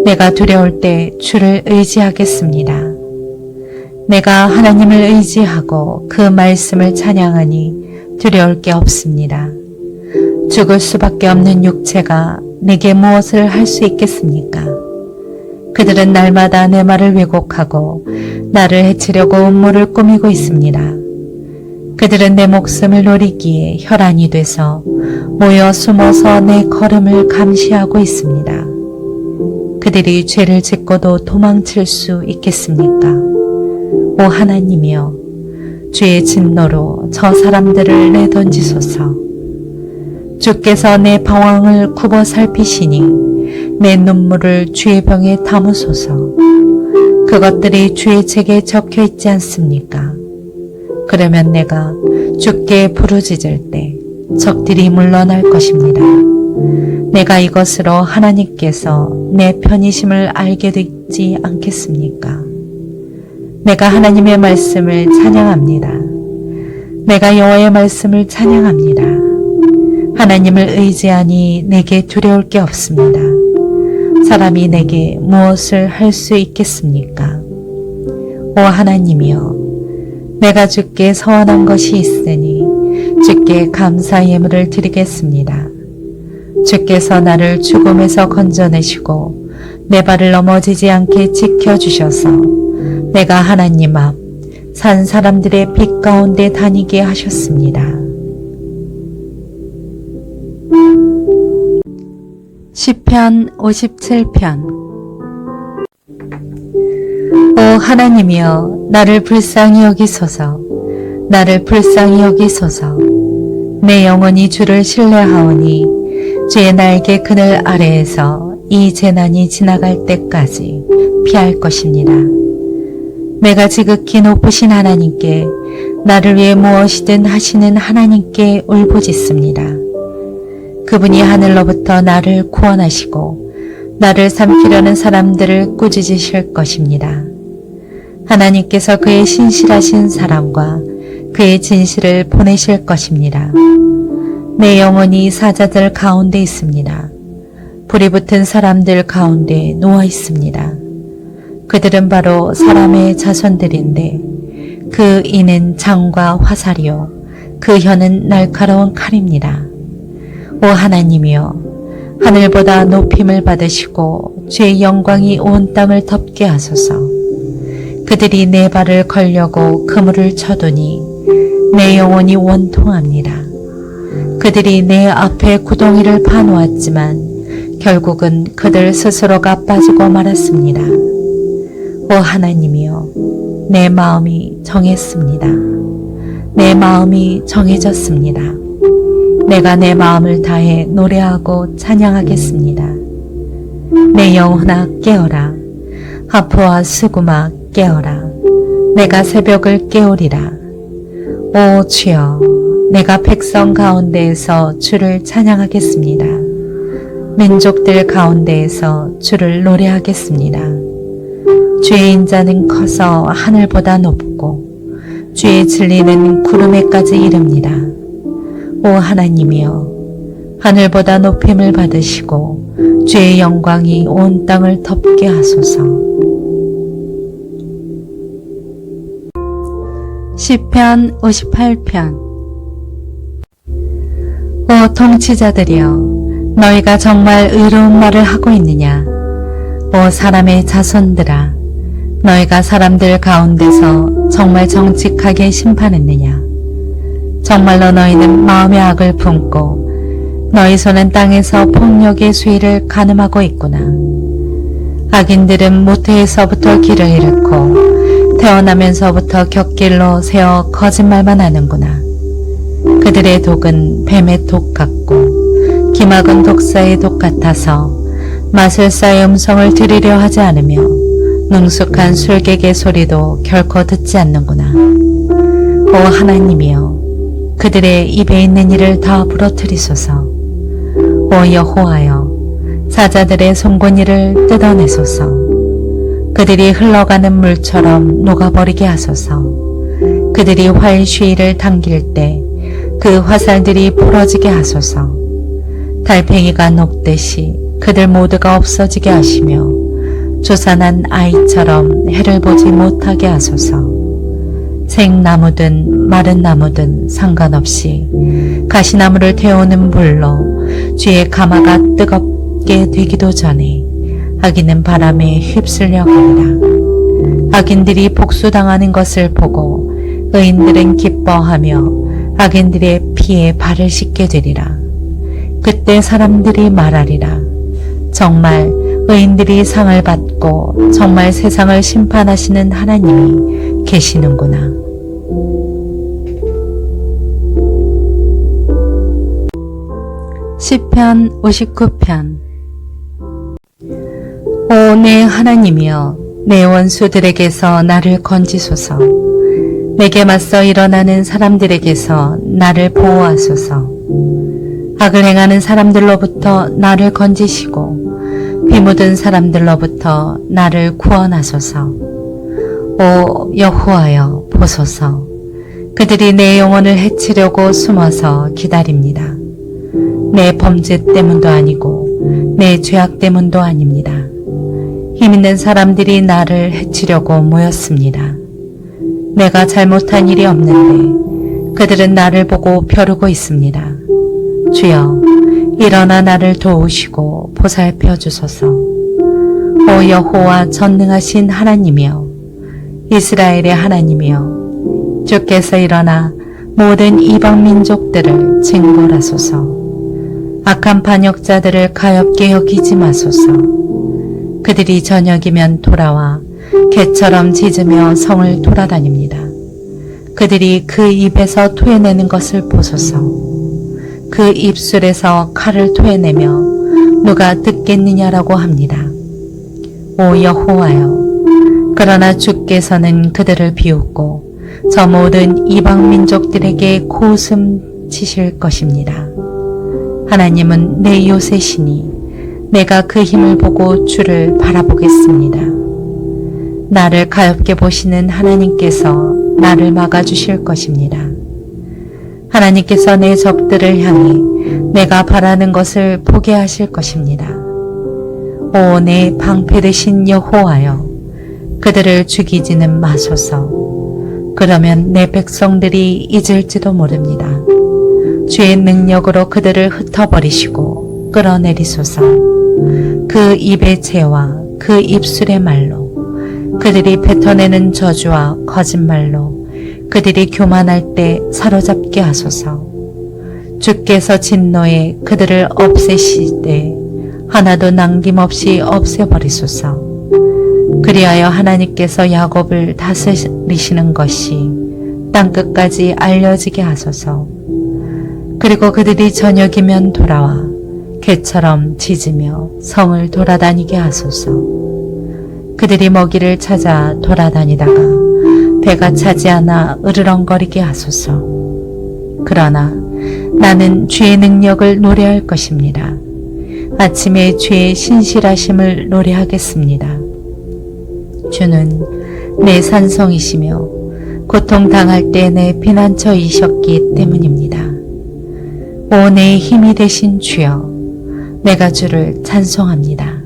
내가 두려울 때 주를 의지하겠습니다. 내가 하나님을 의지하고 그 말씀을 찬양하니 두려울 게 없습니다. 죽을 수밖에 없는 육체가 내게 무엇을 할 수 있겠습니까? 그들은 날마다 내 말을 왜곡하고 나를 해치려고 음모를 꾸미고 있습니다. 그들은 내 목숨을 노리기에 혈안이 돼서 모여 숨어서 내 걸음을 감시하고 있습니다. 그들이 죄를 짓고도 도망칠 수 있겠습니까? 오 하나님이여, 주의 진노로 저 사람들을 내던지소서. 주께서 내 방황을 굽어 살피시니 내 눈물을 주의 병에 담으소서. 그것들이 주의 책에 적혀 있지 않습니까? 그러면 내가 주께 부르짖을 때 적들이 물러날 것입니다. 내가 이것으로 하나님께서 내 편이심을 알게 되지 않겠습니까? 내가 하나님의 말씀을 찬양합니다. 내가 여호와의 말씀을 찬양합니다. 하나님을 의지하니 내게 두려울 게 없습니다. 사람이 내게 무엇을 할 수 있겠습니까? 오 하나님이여, 내가 주께 서원한 것이 있으니 주께 감사 예물을 드리겠습니다. 주께서 나를 죽음에서 건져내시고 내 발을 넘어지지 않게 지켜주셔서 내가 하나님 앞 산 사람들의 빛 가운데 다니게 하셨습니다. 시편 57편. 오 하나님이여, 나를 불쌍히 여기소서. 나를 불쌍히 여기소서. 내 영혼이 주를 신뢰하오니 주의 날개 그늘 아래에서 이 재난이 지나갈 때까지 피할 것입니다. 내가 지극히 높으신 하나님께, 나를 위해 무엇이든 하시는 하나님께 울부짖습니다. 그분이 하늘로부터 나를 구원하시고 나를 삼키려는 사람들을 꾸짖으실 것입니다. 하나님께서 그의 신실하신 사람과 그의 진실을 보내실 것입니다. 내 영혼이 사자들 가운데 있습니다. 불이 붙은 사람들 가운데 누워 있습니다. 그들은 바로 사람의 자손들인데 그 이는 창과 화살이요 그 혀는 날카로운 칼입니다. 오 하나님이여, 하늘보다 높임을 받으시고 주의 영광이 온 땅을 덮게 하소서. 그들이 내 발을 걸려고 그물을 쳐두니 내 영혼이 원통합니다. 그들이 내 앞에 구덩이를 파놓았지만 결국은 그들 스스로가 빠지고 말았습니다. 오 하나님이여, 내 마음이 정했습니다. 내 마음이 정해졌습니다. 내가 내 마음을 다해 노래하고 찬양하겠습니다. 내 영혼아 깨어라. 하프와 수구마 깨어라. 내가 새벽을 깨우리라. 오 주여, 내가 백성 가운데에서 주를 찬양하겠습니다. 민족들 가운데에서 주를 노래하겠습니다. 주의 인자는 커서 하늘보다 높고 주의 진리는 구름에까지 이릅니다. 오 하나님이여, 하늘보다 높임을 받으시고 주의 영광이 온 땅을 덮게 하소서. 시편 58편. 오 통치자들이여, 너희가 정말 의로운 말을 하고 있느냐? 오 사람의 자손들아, 너희가 사람들 가운데서 정말 정직하게 심판했느냐? 정말로 너희는 마음의 악을 품고 너희 손은 땅에서 폭력의 수위를 가늠하고 있구나. 악인들은 모태에서부터 길을 잃고 태어나면서부터 곁길로 세워 거짓말만 하는구나. 그들의 독은 뱀의 독 같고 기막은 독사의 독 같아서 마술사의 음성을 들으려 하지 않으며 능숙한 술객의 소리도 결코 듣지 않는구나. 오 하나님이여, 그들의 입에 있는 일을 다 부러뜨리소서. 오 여호와여, 사자들의 송곳니를 뜯어내소서. 그들이 흘러가는 물처럼 녹아버리게 하소서. 그들이 활 쉬이를 당길 때 그 화살들이 부러지게 하소서. 달팽이가 녹듯이 그들 모두가 없어지게 하시며 조산한 아이처럼 해를 보지 못하게 하소서. 생나무든 마른 나무든 상관없이 가시나무를 태우는 불로 주의 가마가 뜨겁게 되기도 전에 악인은 바람에 휩쓸려 가리라. 악인들이 복수당하는 것을 보고 의인들은 기뻐하며 악인들의 피에 발을 씻게 되리라. 그때 사람들이 말하리라. 정말 의인들이 상을 받고 정말 세상을 심판하시는 하나님이 계시는구나. 시편 59편. 오 내 하나님이여, 내 원수들에게서 나를 건지소서. 내게 맞서 일어나는 사람들에게서 나를 보호하소서. 악을 행하는 사람들로부터 나를 건지시고 피 묻은 사람들로부터 나를 구원하소서. 오 여호와여, 보소서. 그들이 내 영혼을 해치려고 숨어서 기다립니다. 내 범죄 때문도 아니고 내 죄악 때문도 아닙니다. 힘있는 사람들이 나를 해치려고 모였습니다. 내가 잘못한 일이 없는데 그들은 나를 보고 벼르고 있습니다. 주여, 일어나 나를 도우시고 보살펴 주소서. 오 여호와 전능하신 하나님이여, 이스라엘의 하나님이여, 주께서 일어나 모든 이방 민족들을 징벌하소서. 악한 반역자들을 가엾게 여기지 마소서. 그들이 저녁이면 돌아와 개처럼 짖으며 성을 돌아다닙니다. 그들이 그 입에서 토해내는 것을 보소서. 그 입술에서 칼을 토해내며 누가 듣겠느냐라고 합니다. 오 여호와여, 그러나 주께서는 그들을 비웃고 저 모든 이방 민족들에게 고슴 치실 것입니다. 하나님은 내 요새시니 내가 그 힘을 보고 주를 바라보겠습니다. 나를 가엾게 보시는 하나님께서 나를 막아주실 것입니다. 하나님께서 내 적들을 향해 내가 바라는 것을 보게 하실 것입니다. 오 내 방패 되신 여호와여, 그들을 죽이지는 마소서. 그러면 내 백성들이 잊을지도 모릅니다. 주의 능력으로 그들을 흩어버리시고 끌어내리소서. 그 입의 죄와 그 입술의 말로, 그들이 뱉어내는 저주와 거짓말로 그들이 교만할 때 사로잡게 하소서. 주께서 진노에 그들을 없애시되 하나도 남김없이 없애버리소서. 그리하여 하나님께서 야곱을 다스리시는 것이 땅끝까지 알려지게 하소서. 그리고 그들이 저녁이면 돌아와 개처럼 짖으며 성을 돌아다니게 하소서. 그들이 먹이를 찾아 돌아다니다가 배가 차지 않아 으르렁거리게 하소서. 그러나 나는 주의 능력을 노래할 것입니다. 아침에 주의 신실하심을 노래하겠습니다. 주는 내 산성이시며 고통당할 때 내 피난처이셨기 때문입니다. 오 내 힘이 되신 주여, 내가 주를 찬송합니다.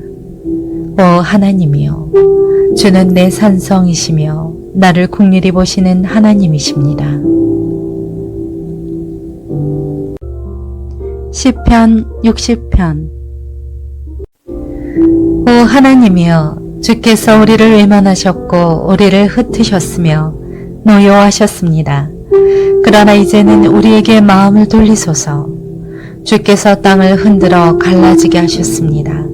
오 하나님이여, 주는 내 산성이시며 나를 긍휼히 보시는 하나님이십니다. 시편 60편. 오 하나님이여, 주께서 우리를 외면하셨고 우리를 흩으셨으며 노여워하셨습니다. 그러나 이제는 우리에게 마음을 돌리소서. 주께서 땅을 흔들어 갈라지게 하셨습니다.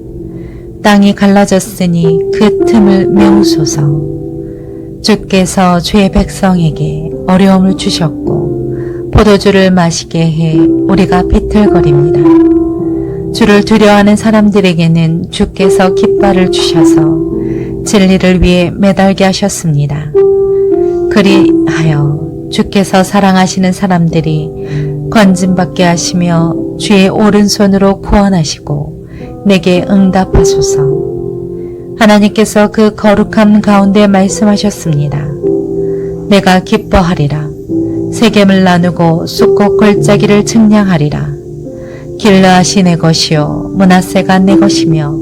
땅이 갈라졌으니 그 틈을 메우소서. 주께서 주의 백성에게 어려움을 주셨고 포도주를 마시게 해 우리가 비틀거립니다. 주를 두려워하는 사람들에게는 주께서 깃발을 주셔서 진리를 위해 매달게 하셨습니다. 그리하여 주께서 사랑하시는 사람들이 건짐받게 하시며 주의 오른손으로 구원하시고 내게 응답하소서. 하나님께서 그 거룩함 가운데 말씀하셨습니다. 내가 기뻐하리라. 세겜을 나누고 숫꽃 골짜기를 측량하리라. 길르앗이 내 것이요 므낫세가 내 것이며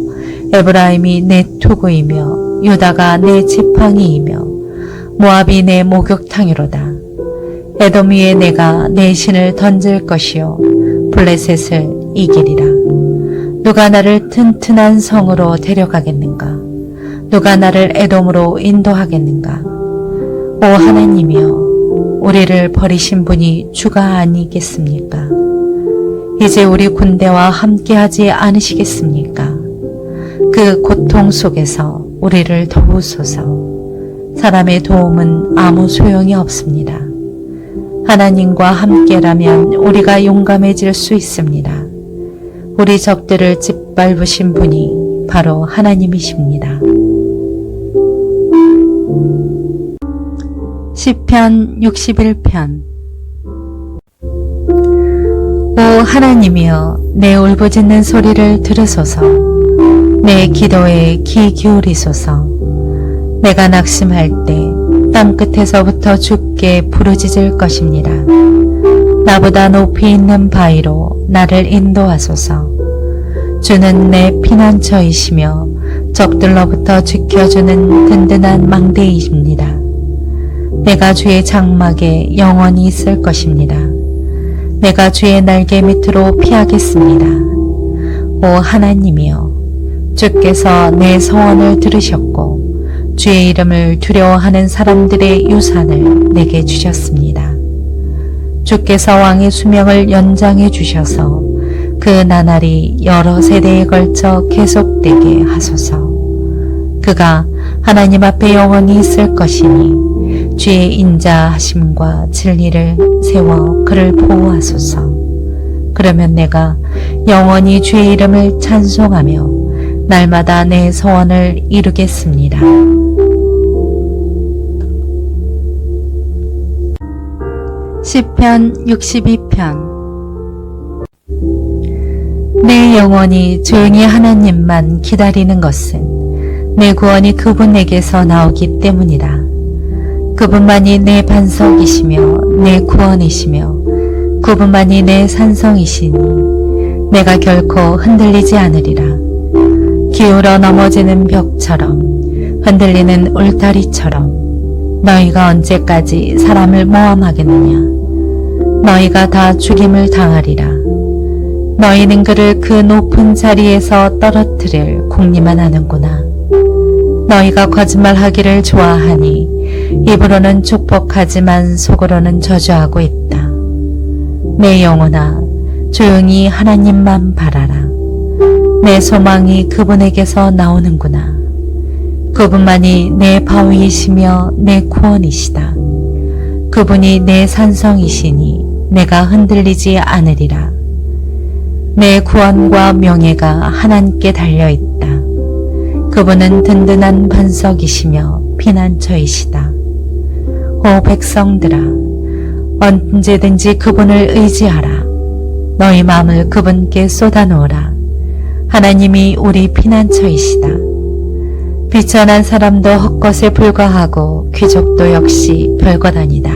에브라임이 내 투구이며 유다가 내 지팡이이며 모압이 내 목욕탕이로다. 에돔 위에 내가 내 신을 던질 것이요 블레셋을 이기리라. 누가 나를 튼튼한 성으로 데려가겠는가? 누가 나를 에돔으로 인도하겠는가? 오 하나님이여, 우리를 버리신 분이 주가 아니겠습니까? 이제 우리 군대와 함께하지 않으시겠습니까? 그 고통 속에서 우리를 도우소서. 사람의 도움은 아무 소용이 없습니다. 하나님과 함께라면 우리가 용감해질 수 있습니다. 우리 적들을 짓밟으신 분이 바로 하나님이십니다. 시편 61편. 오 하나님이여, 내 울부짖는 소리를 들으소서. 내 기도에 귀 기울이소서. 내가 낙심할 때 땅끝에서부터 주께 부르짖을 것입니다. 나보다 높이 있는 바위로 나를 인도하소서. 주는 내 피난처이시며 적들로부터 지켜주는 든든한 망대이십니다. 내가 주의 장막에 영원히 있을 것입니다. 내가 주의 날개 밑으로 피하겠습니다. 오 하나님이여, 주께서 내 소원을 들으셨고 주의 이름을 두려워하는 사람들의 유산을 내게 주셨습니다. 주께서 왕의 수명을 연장해 주셔서 그 나날이 여러 세대에 걸쳐 계속되게 하소서. 그가 하나님 앞에 영원히 있을 것이니 주의 인자하심과 진리를 세워 그를 보호하소서. 그러면 내가 영원히 주의 이름을 찬송하며 날마다 내 소원을 이루겠습니다. 시편 62편. 내 영혼이 조용히 하나님만 기다리는 것은 내 구원이 그분에게서 나오기 때문이다. 그분만이 내 반석이시며 내 구원이시며 그분만이 내 산성이시니 내가 결코 흔들리지 않으리라. 기울어 넘어지는 벽처럼 흔들리는 울타리처럼 너희가 언제까지 사람을 모함하겠느냐. 너희가 다 죽임을 당하리라. 너희는 그를 그 높은 자리에서 떨어뜨릴 궁리만 하는구나. 너희가 거짓말하기를 좋아하니 입으로는 축복하지만 속으로는 저주하고 있다. 내 영혼아, 조용히 하나님만 바라라. 내 소망이 그분에게서 나오는구나. 그분만이 내 바위이시며 내 구원이시다. 그분이 내 산성이시니 내가 흔들리지 않으리라. 내 구원과 명예가 하나님께 달려있다. 그분은 든든한 반석이시며 피난처이시다. 오 백성들아, 언제든지 그분을 의지하라. 너희 마음을 그분께 쏟아놓으라. 하나님이 우리 피난처이시다. 비천한 사람도 헛것에 불과하고 귀족도 역시 별것 아니다.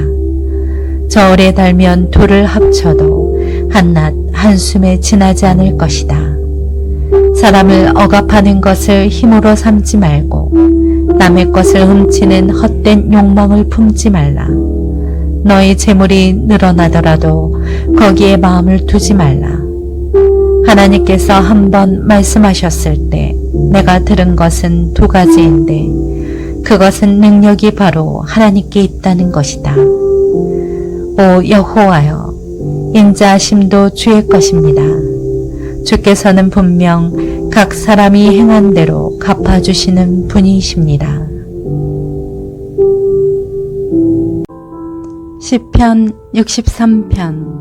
저울에 달면 둘을 합쳐도 한낱 한숨에 지나지 않을 것이다. 사람을 억압하는 것을 힘으로 삼지 말고 남의 것을 훔치는 헛된 욕망을 품지 말라. 너희 재물이 늘어나더라도 거기에 마음을 두지 말라. 하나님께서 한번 말씀하셨을 때 내가 들은 것은 두 가지인데 그것은 능력이 바로 하나님께 있다는 것이다. 오 여호와여, 인자하심도 주의 것입니다. 주께서는 분명 각 사람이 행한 대로 갚아주시는 분이십니다. 시편 63편.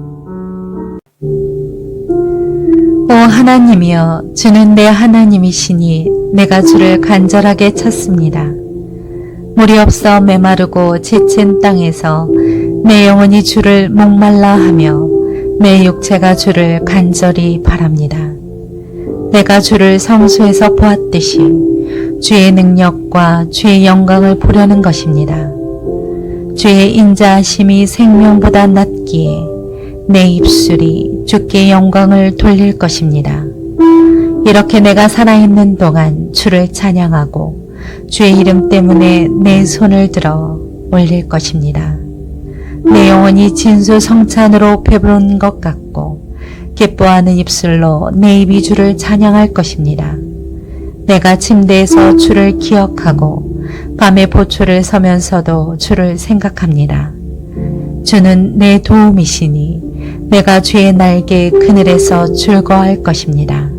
오 하나님이여, 주는 내 하나님이시니 내가 주를 간절하게 찾습니다. 물이 없어 메마르고 지친 땅에서 내 영혼이 주를 목말라 하며 내 육체가 주를 간절히 바랍니다. 내가 주를 성소에서 보았듯이 주의 능력과 주의 영광을 보려는 것입니다. 주의 인자하심이 생명보다 낫기에 내 입술이 주께 영광을 돌릴 것입니다. 이렇게 내가 살아있는 동안 주를 찬양하고 주의 이름 때문에 내 손을 들어 올릴 것입니다. 내 영혼이 진수 성찬으로 배부른 것 같고 기뻐하는 입술로 내 입이 주를 찬양할 것입니다. 내가 침대에서 주를 기억하고 밤에 보초를 서면서도 주를 생각합니다. 주는 내 도움이시니 내가 주의 날개 그늘에서 즐거워할 것입니다.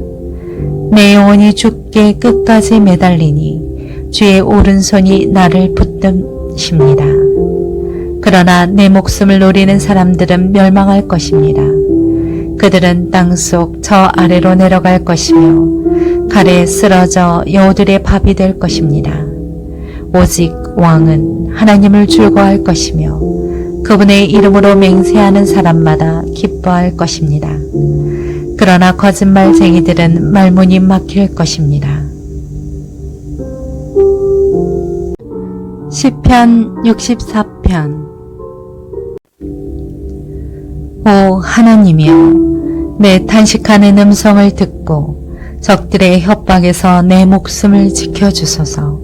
내 영혼이 주께 끝까지 매달리니 주의 오른손이 나를 붙드십니다. 그러나 내 목숨을 노리는 사람들은 멸망할 것입니다. 그들은 땅속 저 아래로 내려갈 것이며 칼에 쓰러져 여우들의 밥이 될 것입니다. 오직 왕은 하나님을 즐거워할 것이며 그분의 이름으로 맹세하는 사람마다 기뻐할 것입니다. 그러나 거짓말쟁이들은 말문이 막힐 것입니다. 시편 64편. 오 하나님이여, 내 탄식하는 음성을 듣고 적들의 협박에서 내 목숨을 지켜주소서.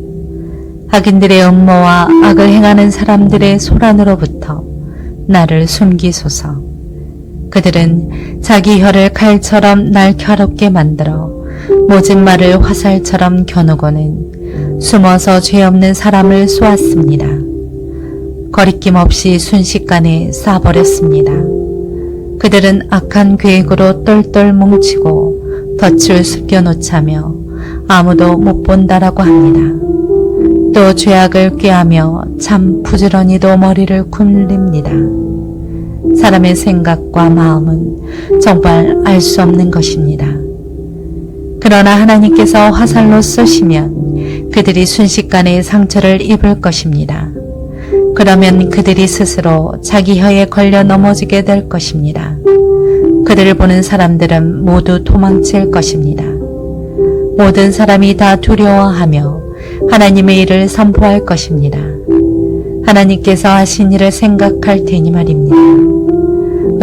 악인들의 음모와 악을 행하는 사람들의 소란으로부터 나를 숨기소서. 그들은 자기 혀를 칼처럼 날카롭게 만들어 모진 말을 화살처럼 겨누고는 숨어서 죄 없는 사람을 쏘았습니다. 거리낌 없이 순식간에 쏴버렸습니다. 그들은 악한 계획으로 똘똘 뭉치고 덫을 숨겨놓자며 아무도 못 본다라고 합니다. 또 죄악을 꾀하며 참 부지런히도 머리를 굴립니다. 사람의 생각과 마음은 정말 알 수 없는 것입니다. 그러나 하나님께서 화살로 쏘시면 그들이 순식간에 상처를 입을 것입니다. 그러면 그들이 스스로 자기 혀에 걸려 넘어지게 될 것입니다. 그들을 보는 사람들은 모두 도망칠 것입니다. 모든 사람이 다 두려워하며 하나님의 일을 선포할 것입니다. 하나님께서 하신 일을 생각할 테니 말입니다.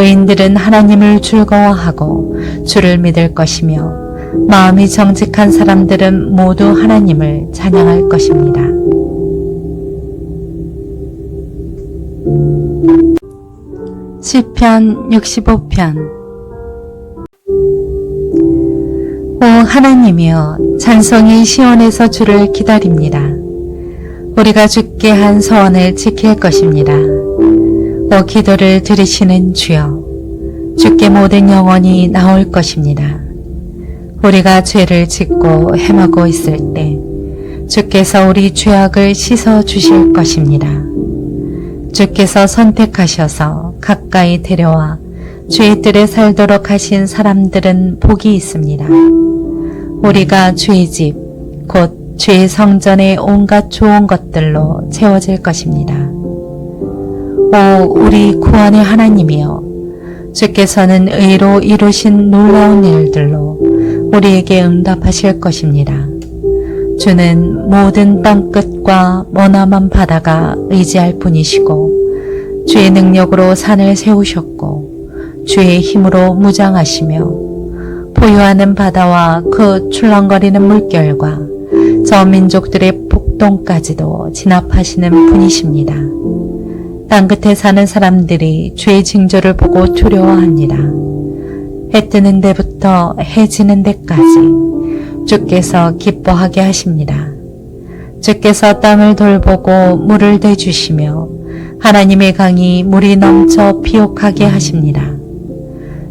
의인들은 하나님을 즐거워하고 주를 믿을 것이며 마음이 정직한 사람들은 모두 하나님을 찬양할 것입니다. 시편 65편. 오 하나님이여, 찬송이 시온에서 주를 기다립니다. 우리가 주께 한 서원을 지킬 것입니다. 오 기도를 들으시는 주여, 주께 모든 영혼이 나올 것입니다. 우리가 죄를 짓고 헤매고 있을 때 주께서 우리 죄악을 씻어 주실 것입니다. 주께서 선택하셔서 가까이 데려와 주의 뜰에 살도록 하신 사람들은 복이 있습니다. 우리가 주의 집, 곧 주의 성전의 온갖 좋은 것들로 채워질 것입니다. 오 우리 구원의 하나님이여, 주께서는 의로 이루신 놀라운 일들로 우리에게 응답하실 것입니다. 주는 모든 땅끝과 머나먼 바다가 의지할 뿐이시고 주의 능력으로 산을 세우셨고 주의 힘으로 무장하시며 포효하는 바다와 그 출렁거리는 물결과 저 민족들의 폭동까지도 진압하시는 분이십니다. 땅끝에 사는 사람들이 주의 징조를 보고 두려워합니다. 해 뜨는 데부터 해 지는 데까지 주께서 기뻐하게 하십니다. 주께서 땅을 돌보고 물을 대주시며 하나님의 강이 물이 넘쳐 피옥하게 하십니다.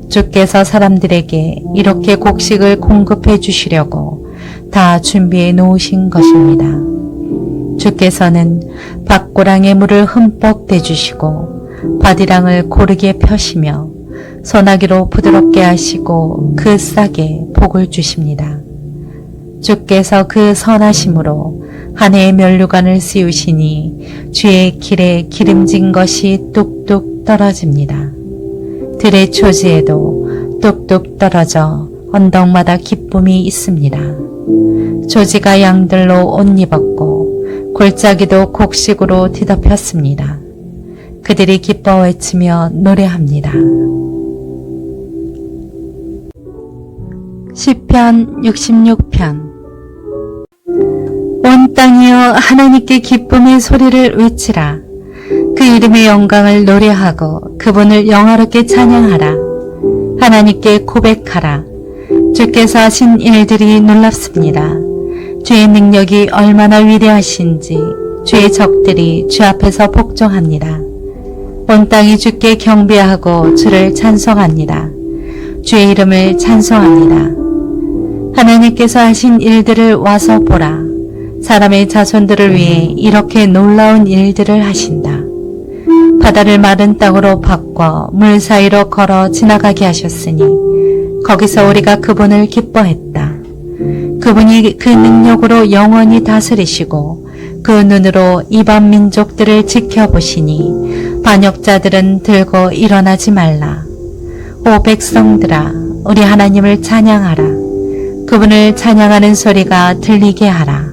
주께서 사람들에게 이렇게 곡식을 공급해 주시려고 다 준비해 놓으신 것입니다. 주께서는 밭고랑의 물을 흠뻑 대주시고 바디랑을 고르게 펴시며 소나기로 부드럽게 하시고 그 싹에 복을 주십니다. 주께서 그 선하심으로 한 해의 면류관을 씌우시니 주의 길에 기름진 것이 뚝뚝 떨어집니다. 들의 초지에도 뚝뚝 떨어져 언덕마다 기쁨이 있습니다. 조지가 양들로 옷 입었고 골짜기도 곡식으로 뒤덮였습니다. 그들이 기뻐 외치며 노래합니다. 시편 66편. 온 땅이여 하나님께 기쁨의 소리를 외치라. 그 이름의 영광을 노래하고 그분을 영화롭게 찬양하라. 하나님께 고백하라. 주께서 하신 일들이 놀랍습니다. 주의 능력이 얼마나 위대하신지 주의 적들이 주 앞에서 복종합니다. 온 땅이 주께 경배하고 주를 찬송합니다. 주의 이름을 찬송합니다. 하나님께서 하신 일들을 와서 보라. 사람의 자손들을 위해 이렇게 놀라운 일들을 하신다. 바다를 마른 땅으로 바꿔 물 사이로 걸어 지나가게 하셨으니 거기서 우리가 그분을 기뻐했다. 그분이 그 능력으로 영원히 다스리시고 그 눈으로 이방 민족들을 지켜보시니 반역자들은 들고 일어나지 말라. 오 백성들아, 우리 하나님을 찬양하라. 그분을 찬양하는 소리가 들리게 하라.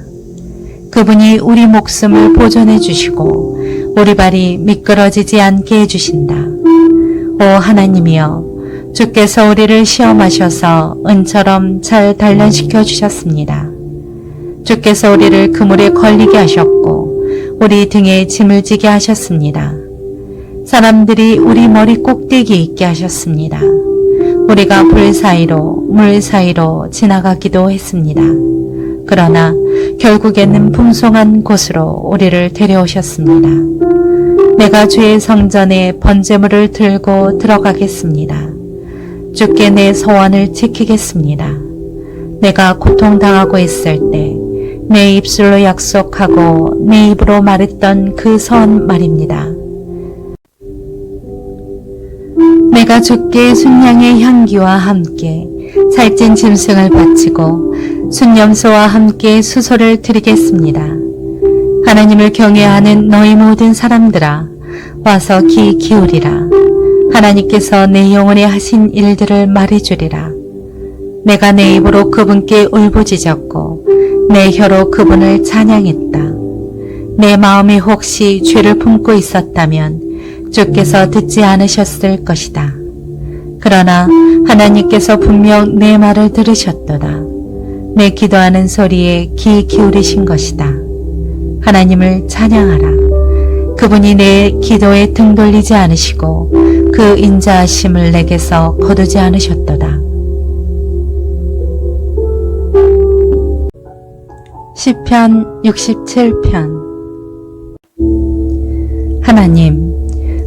그분이 우리 목숨을 보존해 주시고 우리 발이 미끄러지지 않게 해주신다. 오 하나님이여, 주께서 우리를 시험하셔서 은처럼 잘 단련시켜 주셨습니다. 주께서 우리를 그물에 걸리게 하셨고 우리 등에 짐을 지게 하셨습니다. 사람들이 우리 머리 꼭대기에 있게 하셨습니다. 우리가 불 사이로 물 사이로 지나가기도 했습니다. 그러나 결국에는 풍성한 곳으로 우리를 데려오셨습니다. 내가 주의 성전에 번제물을 들고 들어가겠습니다. 주께 내 소원을 지키겠습니다. 내가 고통당하고 있을 때 내 입술로 약속하고 내 입으로 말했던 그 소원 말입니다. 내가 주께 순양의 향기와 함께 살찐 짐승을 바치고 순염소와 함께 수소를 드리겠습니다. 하나님을 경외하는 너희 모든 사람들아, 와서 귀 기울이라. 하나님께서 내 영혼에 하신 일들을 말해주리라. 내가 내 입으로 그분께 울부짖었고 내 혀로 그분을 찬양했다. 내 마음이 혹시 죄를 품고 있었다면 주께서 듣지 않으셨을 것이다. 그러나 하나님께서 분명 내 말을 들으셨도다. 내 기도하는 소리에 귀 기울이신 것이다. 하나님을 찬양하라. 그분이 내 기도에 등 돌리지 않으시고 그 인자하심을 내게서 거두지 않으셨도다. 시편 67편. 하나님,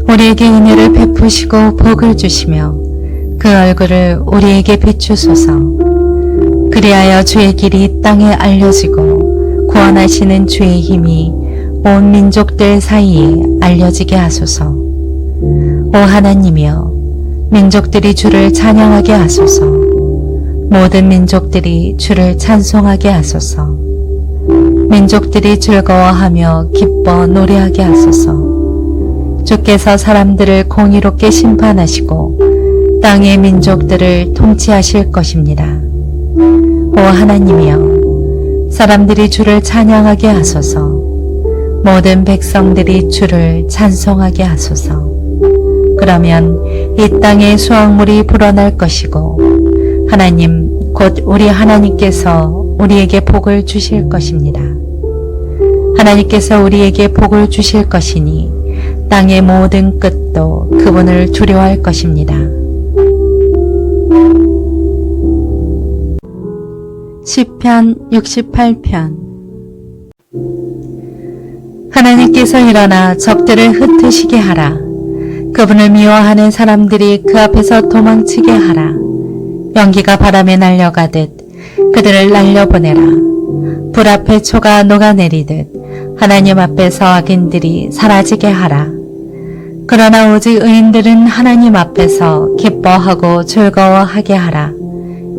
우리에게 은혜를 베푸시고 복을 주시며 그 얼굴을 우리에게 비추소서. 그리하여 주의 길이 땅에 알려지고 구원하시는 주의 힘이 온 민족들 사이에 알려지게 하소서. 오 하나님이여, 민족들이 주를 찬양하게 하소서. 모든 민족들이 주를 찬송하게 하소서. 민족들이 즐거워하며 기뻐 노래하게 하소서. 주께서 사람들을 공의롭게 심판하시고 땅의 민족들을 통치하실 것입니다. 오 하나님이여, 사람들이 주를 찬양하게 하소서. 모든 백성들이 주를 찬송하게 하소서. 그러면 이 땅에 수확물이 불어날 것이고 하나님 곧 우리 하나님께서 우리에게 복을 주실 것입니다. 하나님께서 우리에게 복을 주실 것이니 땅의 모든 끝도 그분을 두려워할 것입니다. 시편 68편. 하나님께서 일어나 적들을 흩으시게 하라. 그분을 미워하는 사람들이 그 앞에서 도망치게 하라. 연기가 바람에 날려가듯 그들을 날려보내라. 불 앞에 초가 녹아내리듯 하나님 앞에서 악인들이 사라지게 하라. 그러나 오직 의인들은 하나님 앞에서 기뻐하고 즐거워하게 하라.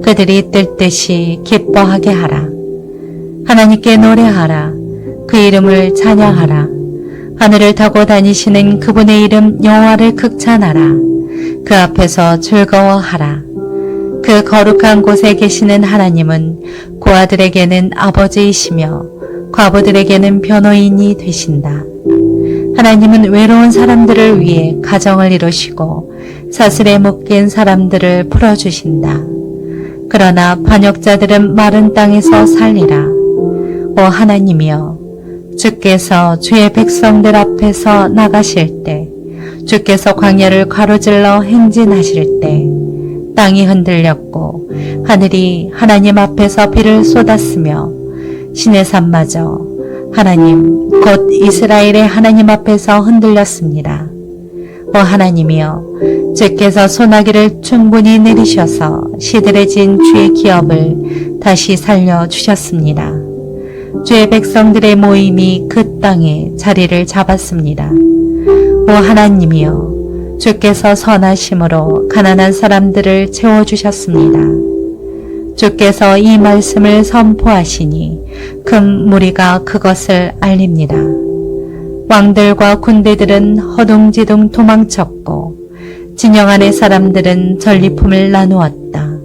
그들이 뜰 듯이 기뻐하게 하라. 하나님께 노래하라. 그 이름을 찬양하라. 하늘을 타고 다니시는 그분의 이름 여호와를 극찬하라. 그 앞에서 즐거워하라. 그 거룩한 곳에 계시는 하나님은 고아들에게는 아버지이시며 과부들에게는 변호인이 되신다. 하나님은 외로운 사람들을 위해 가정을 이루시고 사슬에 묶인 사람들을 풀어주신다. 그러나 반역자들은 마른 땅에서 살리라. 오 하나님이여, 주께서 주의 백성들 앞에서 나가실 때, 주께서 광야를 가로질러 행진하실 때 땅이 흔들렸고 하늘이 하나님 앞에서 비를 쏟았으며 신의 산마저 하나님 곧 이스라엘의 하나님 앞에서 흔들렸습니다. 오 하나님이여, 주께서 소나기를 충분히 내리셔서 시들해진 주의 기업을 다시 살려주셨습니다. 주의 백성들의 모임이 그 땅에 자리를 잡았습니다. 오 하나님이여, 주께서 선하심으로 가난한 사람들을 채워주셨습니다. 주께서 이 말씀을 선포하시니 큰 무리가 그것을 알립니다. 왕들과 군대들은 허둥지둥 도망쳤고 진영 안의 사람들은 전리품을 나누었다.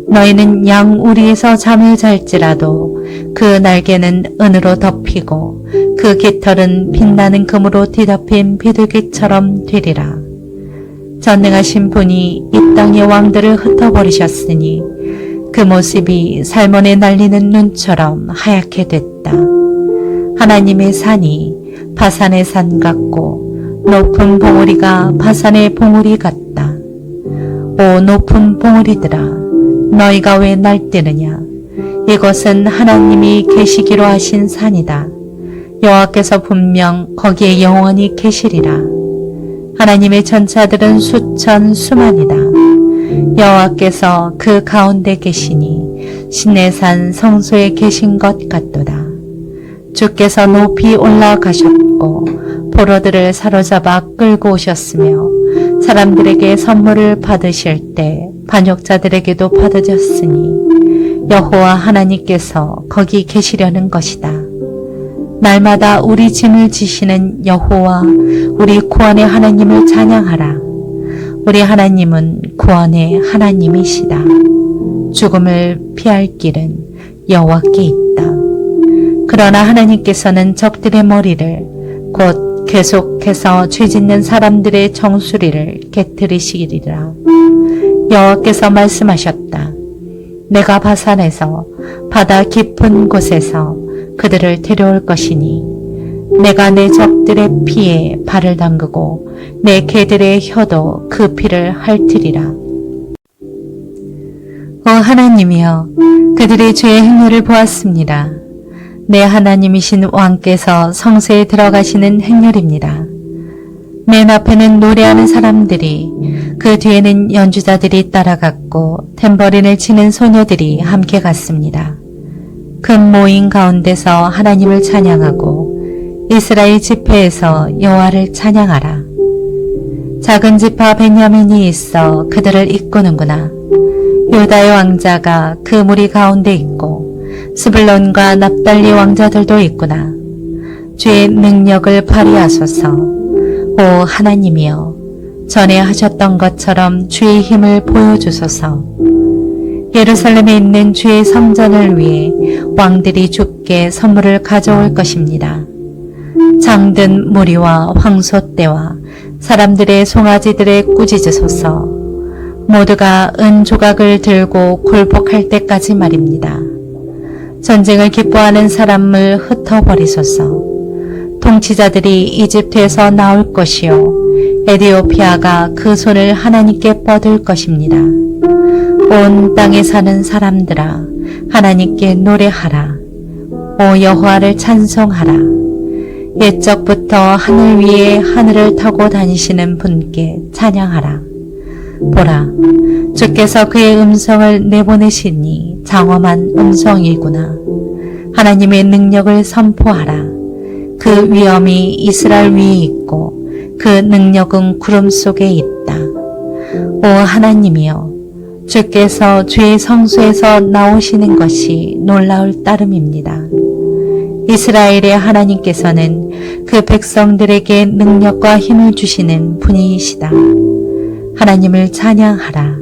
너희는 양 우리에서 잠을 잘지라도 그 날개는 은으로 덮이고 그 깃털은 빛나는 금으로 뒤덮인 비둘기처럼 되리라. 전능하신 분이 이 땅의 왕들을 흩어버리셨으니 그 모습이 살몬에 날리는 눈처럼 하얗게 됐다. 하나님의 산이 바산의 산 같고 높은 봉우리가 바산의 봉우리 같다. 오 높은 봉우리들아, 너희가 왜 날뛰느냐? 이곳은 하나님이 계시기로 하신 산이다. 여호와께서 분명 거기에 영원히 계시리라. 하나님의 전차들은 수천 수만이다. 여호와께서 그 가운데 계시니 시내산 성소에 계신 것 같도다. 주께서 높이 올라가셨고 포로들을 사로잡아 끌고 오셨으며 사람들에게 선물을 받으실 때 반역자들에게도 받으셨으니 여호와 하나님께서 거기 계시려는 것이다. 날마다 우리 짐을 지시는 여호와 우리 구원의 하나님을 찬양하라. 우리 하나님은 구원의 하나님이시다. 죽음을 피할 길은 여호와께 있다. 그러나 하나님께서는 적들의 머리를 곧 계속해서 죄짓는 사람들의 정수리를 깨뜨리시리라. 여호와께서 말씀하셨다. 내가 바산에서 바다 깊은 곳에서 그들을 데려올 것이니 내가 내 적들의 피에 발을 담그고 내 개들의 혀도 그 피를 핥으리라. 오 하나님이여, 그들의 죄의 행렬을 보았습니다. 내 하나님이신 왕께서 성소에 들어가시는 행렬입니다. 맨 앞에는 노래하는 사람들이, 그 뒤에는 연주자들이 따라갔고 탬버린을 치는 소녀들이 함께 갔습니다. 큰 모임 가운데서 하나님을 찬양하고 이스라엘 지파에서 여호와를 찬양하라. 작은 지파 베냐민이 있어 그들을 이끄는구나. 유다의 왕자가 그 무리 가운데 있고 스불론과 납달리 왕자들도 있구나. 주의 능력을 발휘하소서. 오 하나님이여, 전에 하셨던 것처럼 주의 힘을 보여주소서. 예루살렘에 있는 주의 성전을 위해 왕들이 주께 선물을 가져올 것입니다. 장든 무리와 황소떼와 사람들의 송아지들의 꾸짖으소서. 모두가 은 조각을 들고 굴복할 때까지 말입니다. 전쟁을 기뻐하는 사람을 흩어버리소서. 통치자들이 이집트에서 나올 것이요 에디오피아가 그 손을 하나님께 뻗을 것입니다. 온 땅에 사는 사람들아, 하나님께 노래하라. 오 여호와를 찬송하라. 옛적부터 하늘 위에 하늘을 타고 다니시는 분께 찬양하라. 보라, 주께서 그의 음성을 내보내시니 장엄한 음성이구나. 하나님의 능력을 선포하라. 그 위엄이 이스라엘 위에 있고 그 능력은 구름 속에 있다. 오 하나님이여, 주께서 주의 성소에서 나오시는 것이 놀라울 따름입니다. 이스라엘의 하나님께서는 그 백성들에게 능력과 힘을 주시는 분이시다. 하나님을 찬양하라.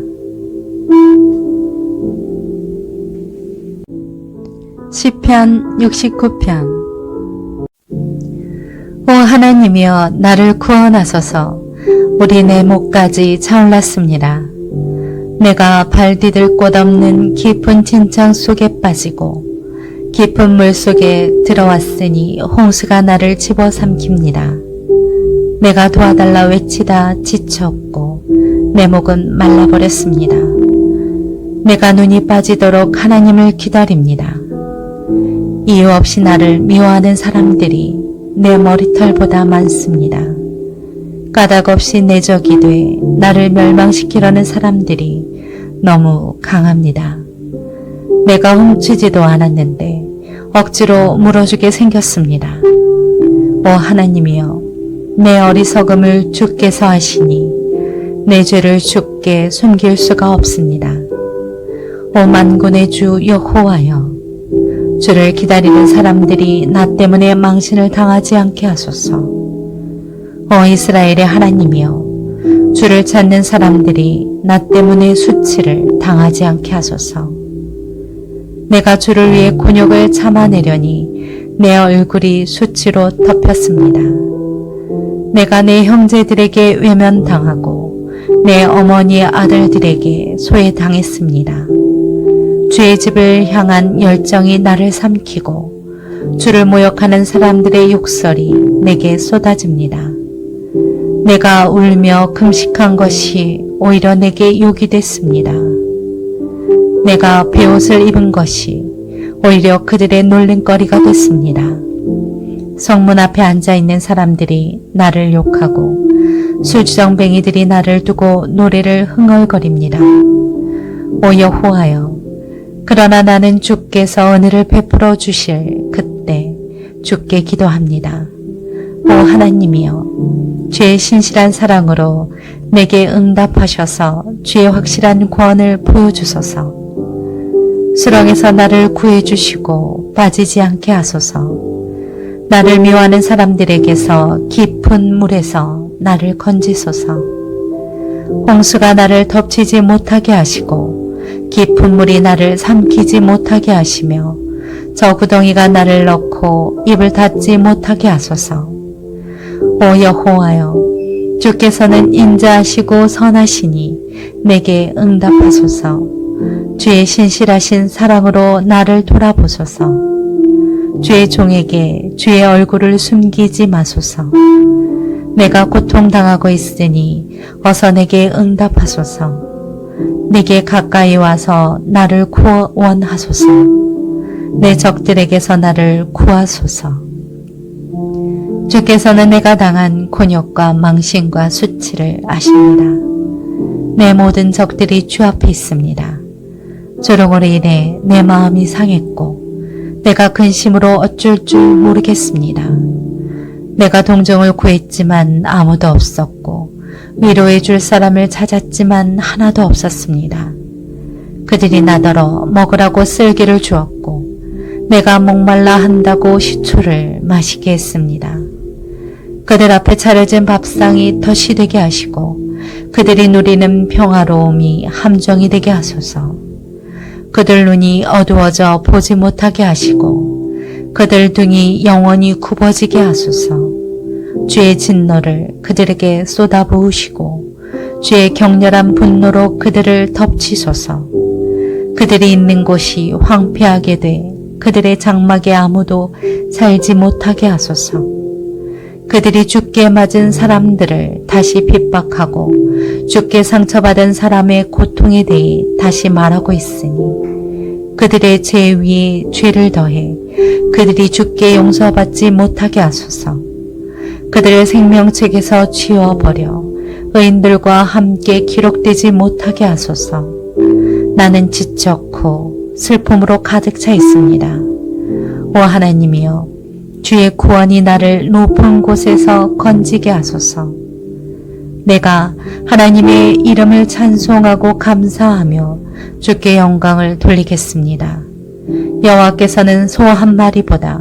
시편 69편. 오 하나님이여, 나를 구원하소서. 우리 내 목까지 차올랐습니다. 내가 발 디딜 곳 없는 깊은 진창 속에 빠지고 깊은 물 속에 들어왔으니 홍수가 나를 집어삼킵니다. 내가 도와달라 외치다 지쳤고 내 목은 말라버렸습니다. 내가 눈이 빠지도록 하나님을 기다립니다. 이유 없이 나를 미워하는 사람들이 내 머리털보다 많습니다. 까닭 없이 내 적이 돼 나를 멸망시키려는 사람들이 너무 강합니다. 내가 훔치지도 않았는데 억지로 물어주게 생겼습니다. 오 하나님이여, 내 어리석음을 주께서 아시니 내 죄를 주께 숨길 수가 없습니다. 오 만군의 주 여호와여, 주를 기다리는 사람들이 나 때문에 망신을 당하지 않게 하소서. 오 이스라엘의 하나님이여, 주를 찾는 사람들이 나 때문에 수치를 당하지 않게 하소서. 내가 주를 위해 곤욕을 참아내려니 내 얼굴이 수치로 덮였습니다. 내가 내 형제들에게 외면당하고 내 어머니의 아들들에게 소외당했습니다. 주의 집을 향한 열정이 나를 삼키고 주를 모욕하는 사람들의 욕설이 내게 쏟아집니다. 내가 울며 금식한 것이 오히려 내게 욕이 됐습니다. 내가 베옷을 입은 것이 오히려 그들의 놀림거리가 됐습니다. 성문 앞에 앉아있는 사람들이 나를 욕하고 술주정뱅이들이 나를 두고 노래를 흥얼거립니다. 오 여호와여, 그러나 나는 주께서 은혜를 베풀어 주실 그때 주께 기도합니다. 오 하나님이여, 주의 신실한 사랑으로 내게 응답하셔서 주의 확실한 구원을 보여주소서. 수렁에서 나를 구해주시고 빠지지 않게 하소서. 나를 미워하는 사람들에게서 깊은 물에서 나를 건지소서. 홍수가 나를 덮치지 못하게 하시고 깊은 물이 나를 삼키지 못하게 하시며 저 구덩이가 나를 넣고 입을 닫지 못하게 하소서. 오 여호와여, 주께서는 인자하시고 선하시니 내게 응답하소서. 주의 신실하신 사랑으로 나를 돌아보소서. 주의 종에게 주의 얼굴을 숨기지 마소서. 내가 고통당하고 있으니 어서 내게 응답하소서. 내게 가까이 와서 나를 구원하소서. 내 적들에게서 나를 구하소서. 주께서는 내가 당한 곤욕과 망신과 수치를 아십니다. 내 모든 적들이 주 앞에 있습니다. 조롱으로 인해 내 마음이 상했고 내가 근심으로 어쩔 줄 모르겠습니다. 내가 동정을 구했지만 아무도 없었고 위로해 줄 사람을 찾았지만 하나도 없었습니다. 그들이 나더러 먹으라고 쓸개를 주었고 내가 목말라 한다고 식초를 마시게 했습니다. 그들 앞에 차려진 밥상이 덫이 되게 하시고 그들이 누리는 평화로움이 함정이 되게 하소서. 그들 눈이 어두워져 보지 못하게 하시고 그들 등이 영원히 굽어지게 하소서. 주의 진노를 그들에게 쏟아부으시고 주의 격렬한 분노로 그들을 덮치소서. 그들이 있는 곳이 황폐하게 돼 그들의 장막에 아무도 살지 못하게 하소서. 그들이 주께 맞은 사람들을 다시 핍박하고 주께 상처받은 사람의 고통에 대해 다시 말하고 있으니 그들의 죄 위에 죄를 더해 그들이 주께 용서받지 못하게 하소서. 그들의 생명책에서 지워버려 의인들과 함께 기록되지 못하게 하소서. 나는 지쳤고 슬픔으로 가득 차 있습니다. 오 하나님이여, 주의 구원이 나를 높은 곳에서 건지게 하소서. 내가 하나님의 이름을 찬송하고 감사하며 주께 영광을 돌리겠습니다. 여호와께서는 소 한 마리보다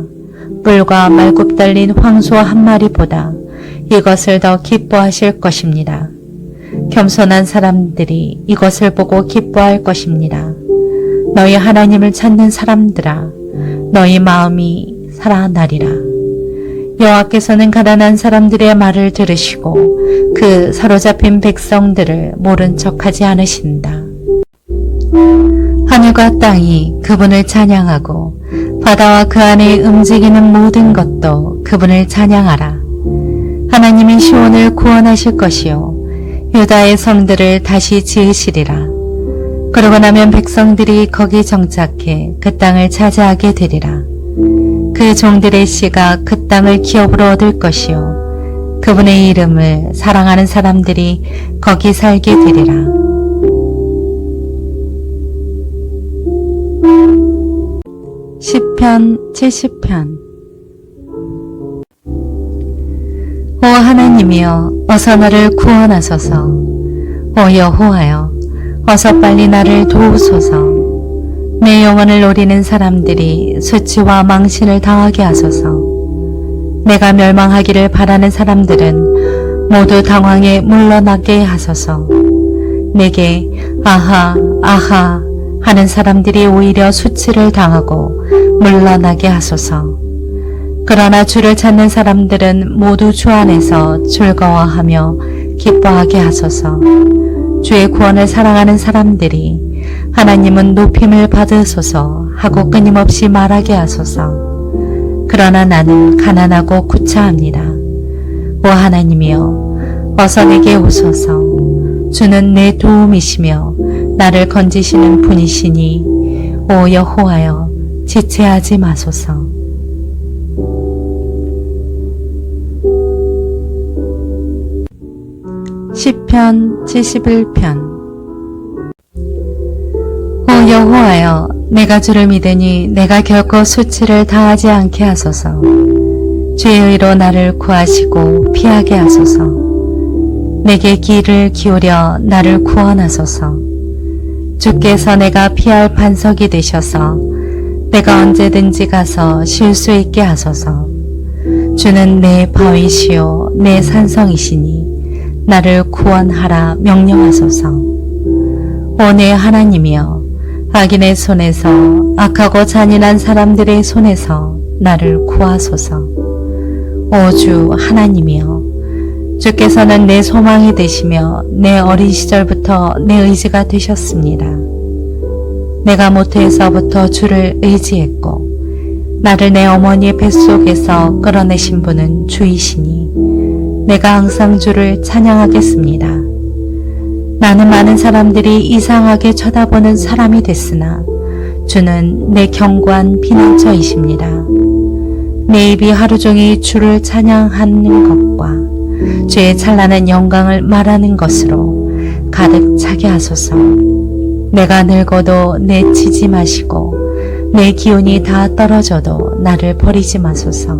뿔과 말굽 달린 황소 한 마리보다 이것을 더 기뻐하실 것입니다. 겸손한 사람들이 이것을 보고 기뻐할 것입니다. 너희 하나님을 찾는 사람들아, 너희 마음이 살아나리라. 여호와께서는 가난한 사람들의 말을 들으시고 그 사로잡힌 백성들을 모른 척하지 않으신다. 하늘과 땅이 그분을 찬양하고 바다와 그 안에 움직이는 모든 것도 그분을 찬양하라. 하나님이 시온을 구원하실 것이요 유다의 성들을 다시 지으시리라. 그러고 나면 백성들이 거기 정착해 그 땅을 차지하게 되리라. 그 종들의 씨가 그 땅을 기업으로 얻을 것이요 그분의 이름을 사랑하는 사람들이 거기 살게 되리라. 시편 70편. 오 하나님이여, 어서 나를 구원하소서. 오 여호와여, 어서 빨리 나를 도우소서. 내 영혼을 노리는 사람들이 수치와 망신을 당하게 하소서. 내가 멸망하기를 바라는 사람들은 모두 당황해 물러나게 하소서. 내게 아하 아하 하는 사람들이 오히려 수치를 당하고 물러나게 하소서. 그러나 주를 찾는 사람들은 모두 주 안에서 즐거워하며 기뻐하게 하소서. 주의 구원을 사랑하는 사람들이 하나님은 높임을 받으소서 하고 끊임없이 말하게 하소서. 그러나 나는 가난하고 구차합니다. 오 하나님이여, 어서 내게 오소서. 주는 내 도움이시며 나를 건지시는 분이시니 오 여호와여 지체하지 마소서. 시편 71편. 오 여호와여 내가 주를 믿으니 내가 결코 수치를 당하지 않게 하소서. 주의 의로 나를 구하시고 피하게 하소서. 내게 귀를 기울여 나를 구원하소서. 주께서 내가 피할 반석이 되셔서 내가 언제든지 가서 쉴 수 있게 하소서. 주는 내 바위시요 내 산성이시니 나를 구원하라 명령하소서. 오 내 하나님이여 악인의 손에서 악하고 잔인한 사람들의 손에서 나를 구하소서. 오 주 하나님이여 주께서는 내 소망이 되시며 내 어린 시절부터 내 의지가 되셨습니다. 내가 모태에서부터 주를 의지했고 나를 내 어머니의 뱃속에서 끌어내신 분은 주이시니 내가 항상 주를 찬양하겠습니다. 나는 많은 사람들이 이상하게 쳐다보는 사람이 됐으나 주는 내 견고한 피난처이십니다. 내 입이 하루 종일 주를 찬양하는 것과 주의 찬란한 영광을 말하는 것으로 가득 차게 하소서. 내가 늙어도 내치지 마시고 내 기운이 다 떨어져도 나를 버리지 마소서.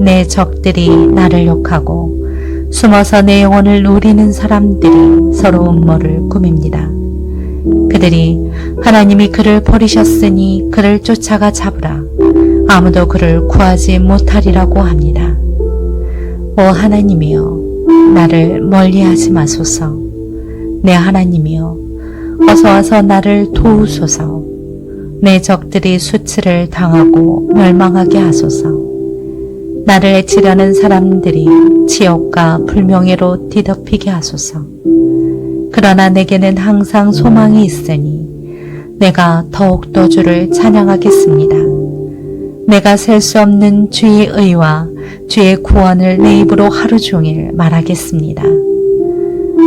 내 적들이 나를 욕하고 숨어서 내 영혼을 노리는 사람들이 서로 음모를 꾸밉니다. 그들이 하나님이 그를 버리셨으니 그를 쫓아가 잡으라. 아무도 그를 구하지 못하리라고 합니다. 오 하나님이여 나를 멀리하지 마소서. 내 하나님이여 어서 와서 나를 도우소서. 내 적들이 수치를 당하고 멸망하게 하소서. 나를 해치려는 사람들이 지옥과 불명예로 뒤덮이게 하소서. 그러나 내게는 항상 소망이 있으니 내가 더욱더 주를 찬양하겠습니다. 내가 셀 수 없는 주의 의와 주의 구원을 내 입으로 하루 종일 말하겠습니다.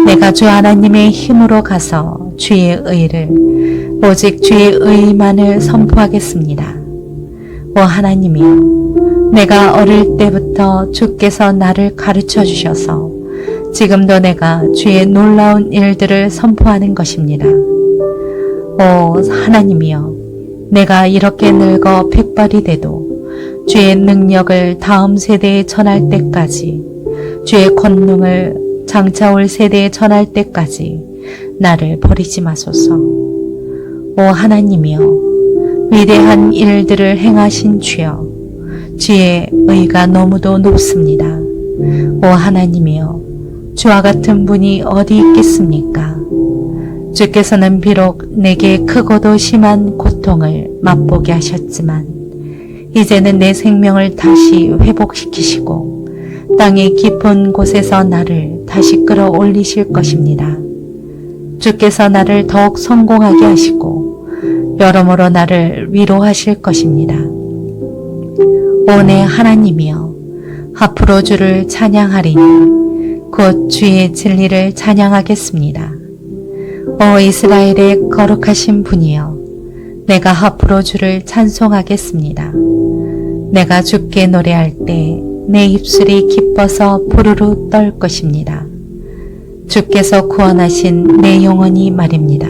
내가 주 하나님의 힘으로 가서 주의 의를 오직 주의 의만을 선포하겠습니다. 오 하나님이여 내가 어릴 때부터 주께서 나를 가르쳐 주셔서 지금도 내가 주의 놀라운 일들을 선포하는 것입니다. 오 하나님이여 내가 이렇게 늙어 백발이 돼도 주의 능력을 다음 세대에 전할 때까지 주의 권능을 장차올 세대에 전할 때까지 나를 버리지 마소서. 오 하나님이여 위대한 일들을 행하신 주여 주의 의가 너무도 높습니다. 오 하나님이여 주와 같은 분이 어디 있겠습니까? 주께서는 비록 내게 크고도 심한 고통을 맛보게 하셨지만 이제는 내 생명을 다시 회복시키시고 땅의 깊은 곳에서 나를 다시 끌어올리실 것입니다. 주께서 나를 더욱 성공하게 하시고 여러모로 나를 위로하실 것입니다. 오 내 하나님이여 앞으로 주를 찬양하리니 곧 주의 진리를 찬양하겠습니다. 오 이스라엘의 거룩하신 분이여 내가 앞으로 주를 찬송하겠습니다. 내가 주께 노래할 때 내 입술이 기뻐서 부르르 떨 것입니다. 주께서 구원하신 내 영혼이 말입니다.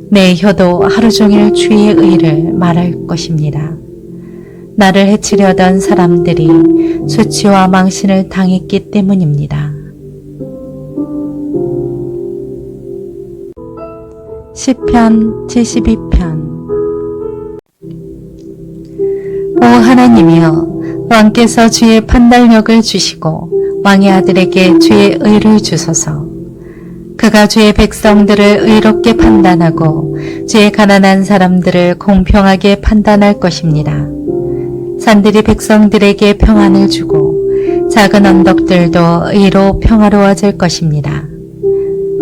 내 혀도 하루 종일 주의 의를 말할 것입니다. 나를 해치려던 사람들이 수치와 망신을 당했기 때문입니다. 시편 72편. 오 하나님이여 왕께서 주의 판단력을 주시고 왕의 아들에게 주의 의를 주소서. 그가 주의 백성들을 의롭게 판단하고 주의 가난한 사람들을 공평하게 판단할 것입니다. 산들이 백성들에게 평안을 주고 작은 언덕들도 의로 평화로워질 것입니다.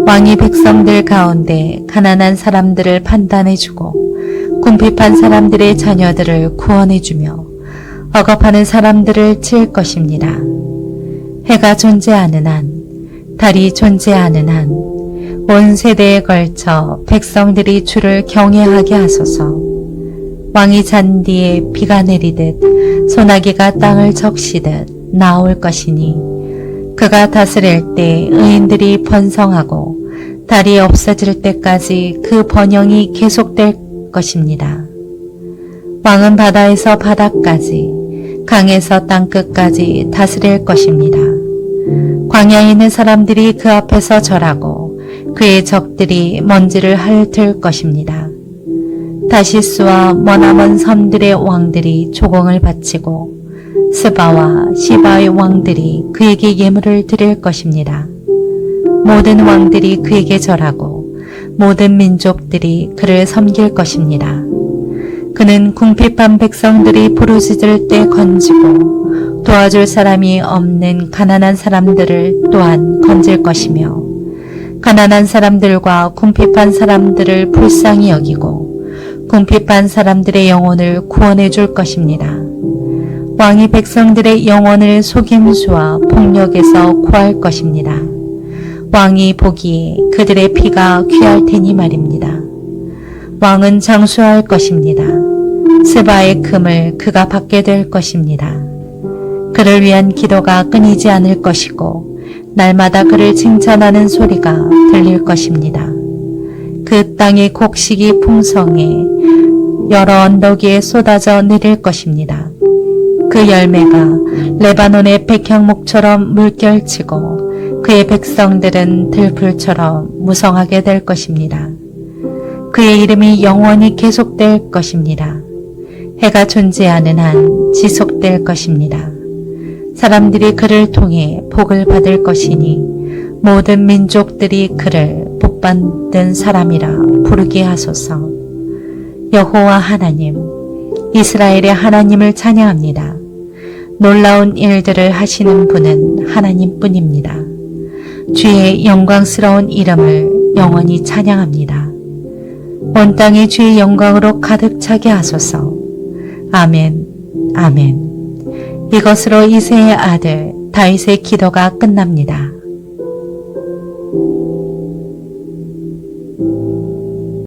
왕이 백성들 가운데 가난한 사람들을 판단해주고 궁핍한 사람들의 자녀들을 구원해주며 억압하는 사람들을 칠 것입니다. 해가 존재하는 한 달이 존재하는 한 온 세대에 걸쳐 백성들이 주를 경외하게 하소서. 왕이 잔디에 비가 내리듯 소나기가 땅을 적시듯 나올 것이니 그가 다스릴 때 의인들이 번성하고 달이 없어질 때까지 그 번영이 계속될 것입니다. 왕은 바다에서 바다까지, 강에서 땅끝까지 다스릴 것입니다. 광야에 있는 사람들이 그 앞에서 절하고 그의 적들이 먼지를 핥을 것입니다. 다시스와 머나먼 섬들의 왕들이 조공을 바치고 스바와 시바의 왕들이 그에게 예물을 드릴 것입니다. 모든 왕들이 그에게 절하고 모든 민족들이 그를 섬길 것입니다. 그는 궁핍한 백성들이 부르짖을 때 건지고 도와줄 사람이 없는 가난한 사람들을 또한 건질 것이며 가난한 사람들과 궁핍한 사람들을 불쌍히 여기고 궁핍한 사람들의 영혼을 구원해 줄 것입니다. 왕이 백성들의 영혼을 속임수와 폭력에서 구할 것입니다. 왕이 보기에 그들의 피가 귀할 테니 말입니다. 왕은 장수할 것입니다. 스바의 금을 그가 받게 될 것입니다. 그를 위한 기도가 끊이지 않을 것이고 날마다 그를 칭찬하는 소리가 들릴 것입니다. 그 땅의 곡식이 풍성해 여러 언덕 위에 쏟아져 내릴 것입니다. 그 열매가 레바논의 백향목처럼 물결치고 그의 백성들은 들풀처럼 무성하게 될 것입니다. 그의 이름이 영원히 계속될 것입니다. 해가 존재하는 한 지속될 것입니다. 사람들이 그를 통해 복을 받을 것이니 모든 민족들이 그를 복받는 사람이라 부르게 하소서. 여호와 하나님, 이스라엘의 하나님을 찬양합니다. 놀라운 일들을 하시는 분은 하나님뿐입니다. 주의 영광스러운 이름을 영원히 찬양합니다. 온 땅이 주의 영광으로 가득 차게 하소서. 아멘, 아멘. 이것으로 이새의 아들 다윗의 기도가 끝납니다.